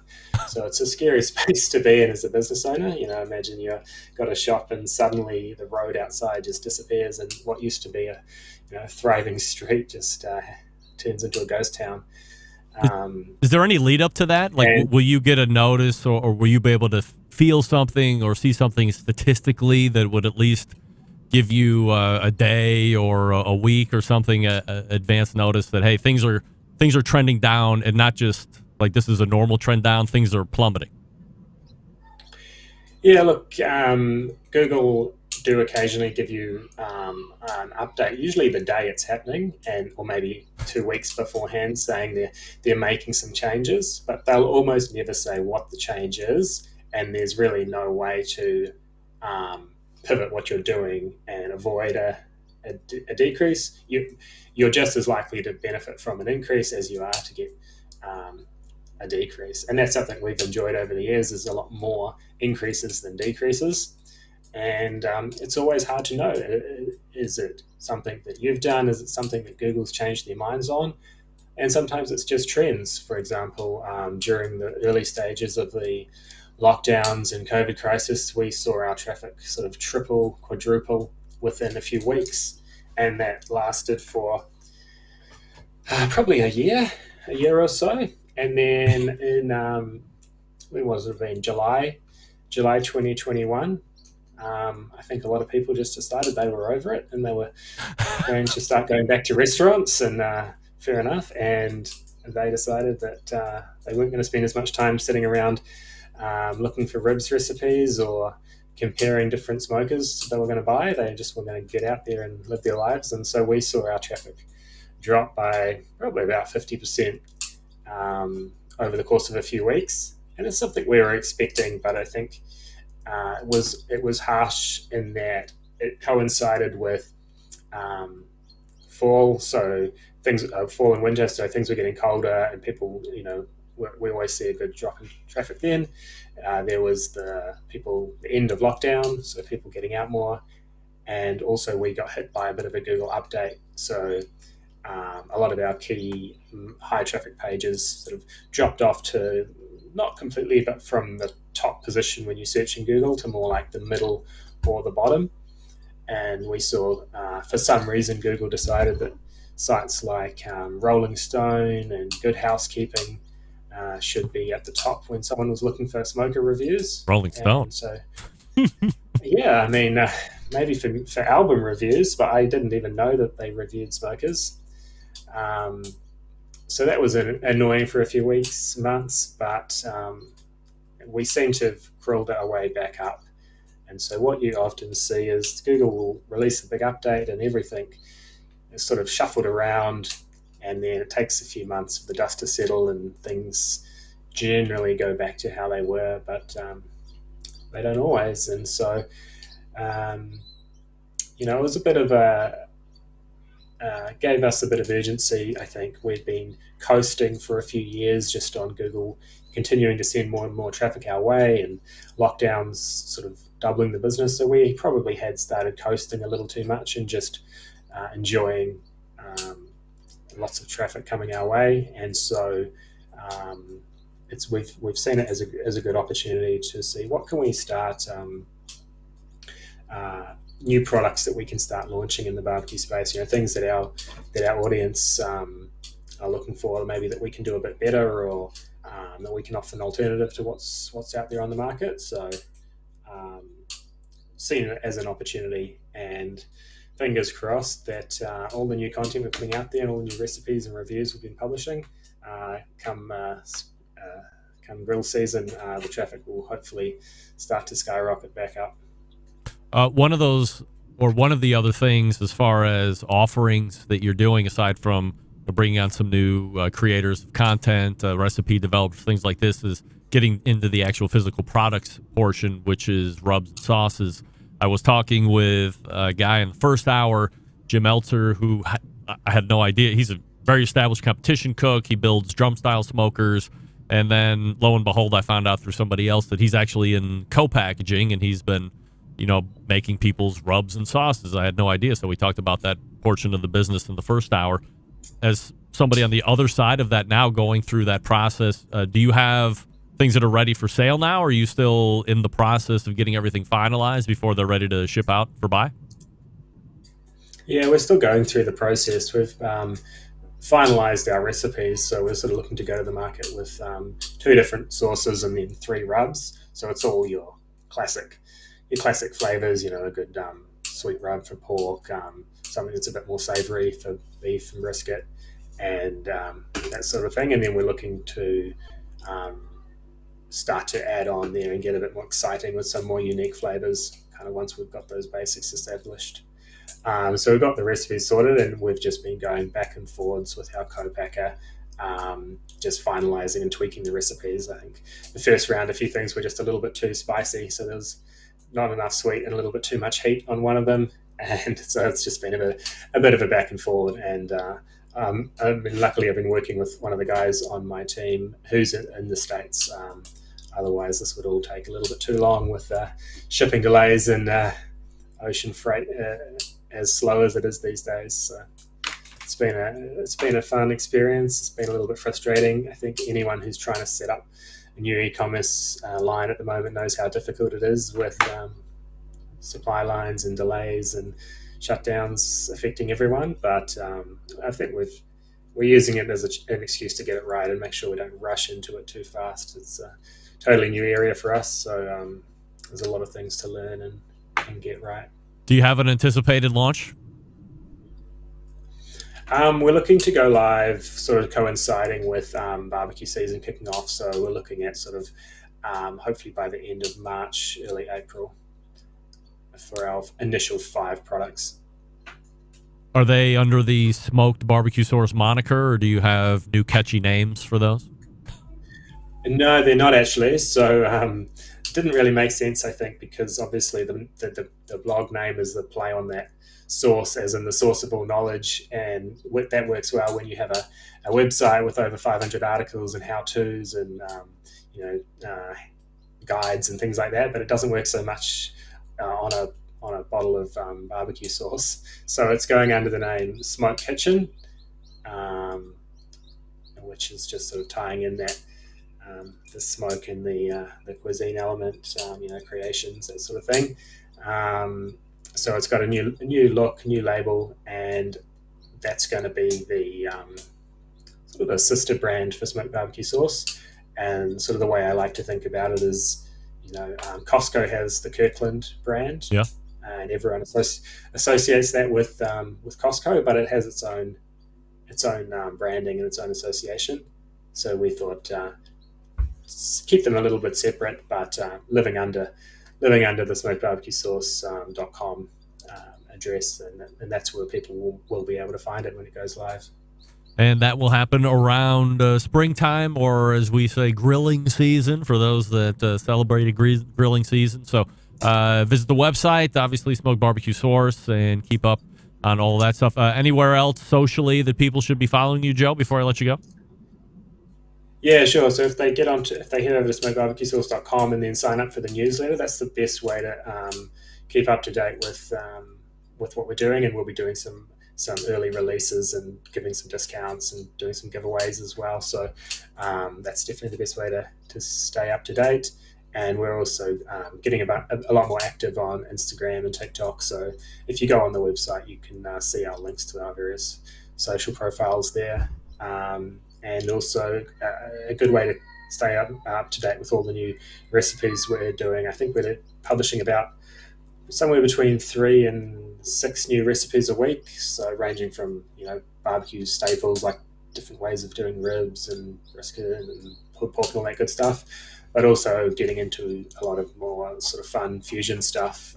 So it's a scary space to be in as a business owner. Imagine you've got a shop and suddenly the road outside just disappears and what used to be a thriving street just turns into a ghost town. Is there any lead up to that? Like, will you get a notice or will you be able to feel something or see something statistically that would at least give you a day or a week or something, advance notice that, hey, things are trending down, and not just like this is a normal trend down, things are plummeting? Yeah, look, Google do occasionally give you an update, usually the day it's happening, or maybe 2 weeks beforehand, saying they're making some changes, but they'll almost never say what the change is, and there's really no way to pivot what you're doing and avoid a decrease. You're just as likely to benefit from an increase as you are to get a decrease. And that's something we've enjoyed over the years, is a lot more increases than decreases. And it's always hard to know, is it something that you've done? Is it something that Google's changed their minds on? And sometimes it's just trends. For example, during the early stages of the lockdowns and COVID crisis, we saw our traffic sort of triple, quadruple within a few weeks. And that lasted for probably a year or so. And then in, when was it been? July 2021, I think a lot of people just decided they were over it and they were going to start going back to restaurants, and fair enough. And they decided that they weren't going to spend as much time sitting around looking for ribs recipes or comparing different smokers they were going to buy. They just were going to get out there and live their lives. And so we saw our traffic drop by probably about 50% over the course of a few weeks. And it's something we were expecting, but I think it was harsh in that it coincided with fall. So fall and winter, so things were getting colder, and people, we always see a good drop in traffic then. There was the end of lockdown, so people getting out more, and also we got hit by a bit of a Google update. So a lot of our key high traffic pages sort of dropped off to, not completely, but from the top position when you search in Google to more like the middle or the bottom. And we saw, for some reason, Google decided that sites like Rolling Stone and Good Housekeeping should be at the top when someone was looking for smoker reviews. Rolling Stone. And so Yeah, I mean, maybe for album reviews, but I didn't even know that they reviewed smokers. So that was annoying for a few weeks, months, but we seem to have crawled our way back up. And so what you often see is Google will release a big update and everything is sort of shuffled around, and then it takes a few months for the dust to settle and things generally go back to how they were, but they don't always. And so, it was a bit of gave us a bit of urgency. I think we'd been coasting for a few years just on Google, continuing to send more and more traffic our way, and lockdowns sort of doubling the business. So we probably had started coasting a little too much and just enjoying lots of traffic coming our way. And so we've seen it as a good opportunity to see what can we start. New products that we can start launching in the barbecue space, things that our audience are looking for, maybe that we can do a bit better, or that we can offer an alternative to what's out there on the market. So seen it as an opportunity, and fingers crossed that all the new content we're putting out there and all the new recipes and reviews we've been publishing, come grill season, the traffic will hopefully start to skyrocket back up. One of the other things as far as offerings that you're doing, aside from bringing on some new creators of content, recipe developers, things like this, is getting into the actual physical products portion, which is rubs and sauces. I was talking with a guy in the first hour, Jim Eltzer, who I had no idea. He's a very established competition cook. He builds drum-style smokers. And then, lo and behold, I found out through somebody else that he's actually in co-packaging, and he's been making people's rubs and sauces. I had no idea. So we talked about that portion of the business in the first hour. As somebody on the other side of that now, going through that process, do you have things that are ready for sale now, or are you still in the process of getting everything finalized before they're ready to ship out for buy? Yeah, we're still going through the process. We've finalized our recipes, so we're sort of looking to go to the market with 2 different sauces and then 3 rubs. So it's all your classic flavors, a good sweet rub for pork, something that's a bit more savory for beef and brisket, and that sort of thing. And then we're looking to start to add on there and get a bit more exciting with some more unique flavors, kind of once we've got those basics established. So we've got the recipes sorted, and we've just been going back and forwards with our co-packer, just finalizing and tweaking the recipes. I think the first round, a few things were just a little bit too spicy, so there was not enough sweet and a little bit too much heat on one of them, and so it's just been a bit of a back and forward. And luckily I've been working with one of the guys on my team who's in the States. Otherwise this would all take a little bit too long with shipping delays and ocean freight as slow as it is these days. So it's been a fun experience. It's been a little bit frustrating. I think anyone who's trying to set up a new e-commerce line at the moment knows how difficult it is with supply lines and delays and shutdowns affecting everyone. But I think we're using it as an excuse to get it right and make sure we don't rush into it too fast. It's a totally new area for us, so there's a lot of things to learn and get right. Do you have an anticipated launch? We're looking to go live sort of coinciding with barbecue season kicking off. So we're looking at sort of hopefully by the end of March, early April for our initial 5 products. Are they under the Smoked Barbecue Sauce moniker, or do you have new catchy names for those? No, they're not actually. So didn't really make sense, I think, because obviously the blog name is the play on that source, as in the source of all knowledge, and that works well when you have a website with over 500 articles and how-tos and guides and things like that, but it doesn't work so much on a bottle of barbecue sauce. So it's going under the name Smoke Kitchen, which is just sort of tying in that the smoke and the cuisine element, creations, that sort of thing. So it's got a new look, new label, and that's going to be the sort of a sister brand for Smoked Barbecue Sauce. And sort of the way I like to think about it is, Costco has the Kirkland brand, Yeah. and everyone associates that with Costco, but it has its own branding and its own association. So we thought keep them a little bit separate, but living under the smokedbarbecuesauce.com address, and that's where people will be able to find it when it goes live. And that will happen around springtime, or as we say, grilling season, for those that celebrate a grilling season. So visit the website, obviously, Smoked Barbecue Source, and keep up on all that stuff. Anywhere else socially that people should be following you, Joe, before I let you go? Yeah, sure. So if they head over to smokedbarbecuesauce.com and then sign up for the newsletter, that's the best way to keep up to date with what we're doing, and we'll be doing some early releases and giving some discounts and doing some giveaways as well. So that's definitely the best way to stay up to date. And we're also getting a lot more active on Instagram and TikTok. So if you go on the website, you can see our links to our various social profiles there. And also a good way to stay up to date with all the new recipes we're doing. I think we're publishing about somewhere between 3 and 6 new recipes a week, so ranging from barbecue staples like different ways of doing ribs and brisket and pulled pork and all that good stuff, but also getting into a lot of more sort of fun fusion stuff.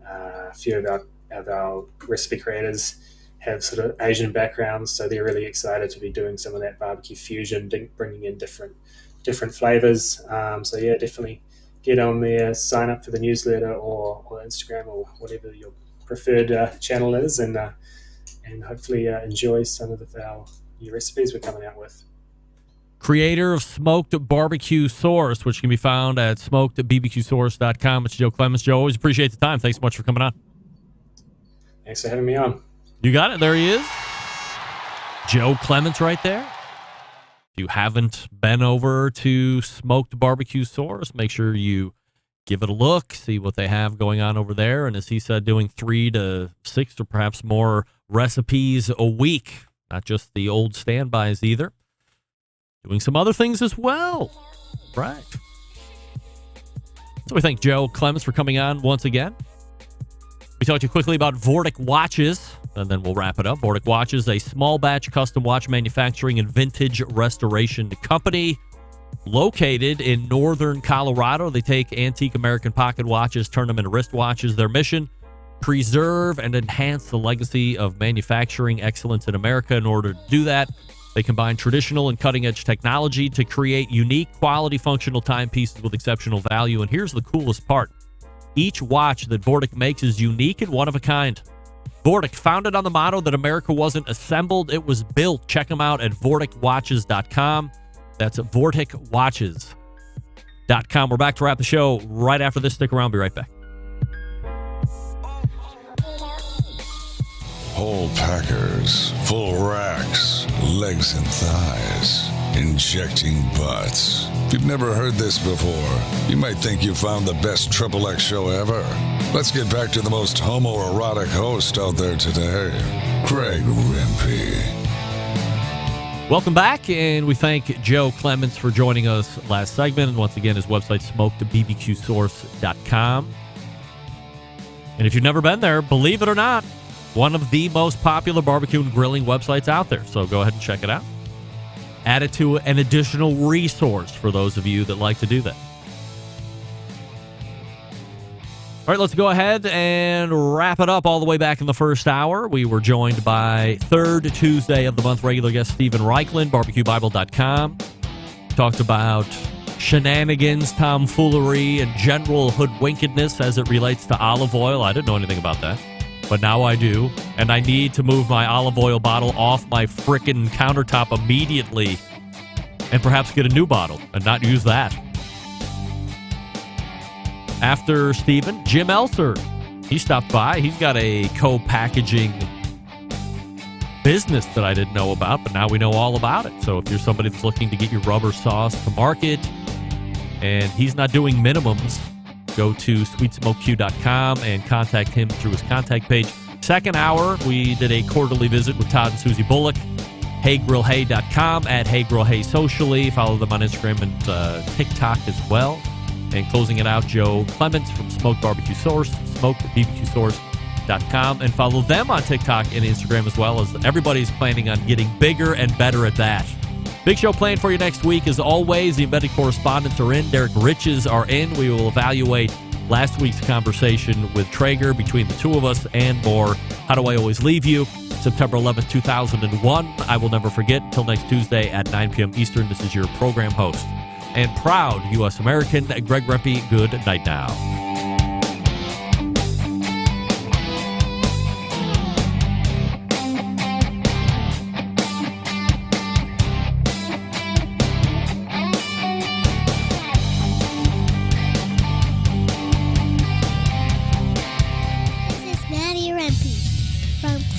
A few of our recipe creators have sort of Asian backgrounds, so they're really excited to be doing some of that barbecue fusion, bringing in different flavors. So yeah, definitely get on there, sign up for the newsletter or Instagram or whatever your preferred channel is, and hopefully enjoy some of our new recipes we're coming out with. Creator of Smoked Barbecue Source, which can be found at smokedbbqsource.com. It's Joe Clements. Joe, always appreciate the time. Thanks so much for coming on. Thanks for having me on. You got it. There he is. Joe Clements right there. If you haven't been over to Smoked Barbecue Source, make sure you give it a look, see what they have going on over there. And as he said, doing 3 to 6 or perhaps more recipes a week, not just the old standbys either. Doing some other things as well. Right. So we thank Joe Clements for coming on once again. We talked to you quickly about Vortic Watches, and then we'll wrap it up. Vortic Watches, a small batch custom watch manufacturing and vintage restoration company located in northern Colorado. They take antique American pocket watches, turn them into wristwatches. Their mission, preserve and enhance the legacy of manufacturing excellence in America. In order to do that, they combine traditional and cutting-edge technology to create unique, quality, functional timepieces with exceptional value. And here's the coolest part. Each watch that Vortic makes is unique and one of a kind. Vortic, founded on the motto that America wasn't assembled, it was built. Check them out at vorticwatches.com. That's vorticwatches.com. We're back to wrap the show right after this. Stick around. Be right back. Whole packers, full racks, legs and thighs, injecting butts. If you've never heard this before, you might think you found the best XXX show ever. Let's get back to the most homoerotic host out there today, Greg Rempe. Welcome back, and we thank Joe Clements for joining us last segment. And once again, his website, smokedbbqsource.com. And if you've never been there, believe it or not, one of the most popular barbecue and grilling websites out there. So go ahead and check it out. Add it to an additional resource for those of you that like to do that. All right, let's go ahead and wrap it up all the way back in the first hour. We were joined by third Tuesday of the month regular guest Stephen Raichlen, BBQBible.com. Talked about shenanigans, tomfoolery, and general hood-winkedness as it relates to olive oil. I didn't know anything about that, but now I do. And I need to move my olive oil bottle off my frickin' countertop immediately and perhaps get a new bottle and not use that. After Stephen, Jim Elser, he stopped by. He's got a co-packaging business that I didn't know about, but now we know all about it. So if you're somebody that's looking to get your rubber sauce to market and he's not doing minimums, go to sweetsmokeq.com and contact him through his contact page. Second hour, we did a quarterly visit with Todd and Susie Bullock. HeyGrillHey.com, at HeyGrillHey socially. Follow them on Instagram and TikTok as well. And closing it out, Joe Clements from Smoked Barbecue Source, smokedbbqsource.com. And follow them on TikTok and Instagram as well, as everybody's planning on getting bigger and better at that. Big show planned for you next week. As always, the embedded correspondents are in. Derek Riches are in. We will evaluate last week's conversation with Traeger, between the two of us, and more. How Do I Always Leave You? September 11th, 2001. I will never forget. Till next Tuesday at 9 p.m. Eastern, this is your program host and proud U.S. American, Greg Rempe. Good night now.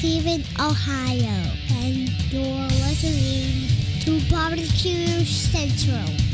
Cleveland, Ohio, and you're listening to Barbecue Central.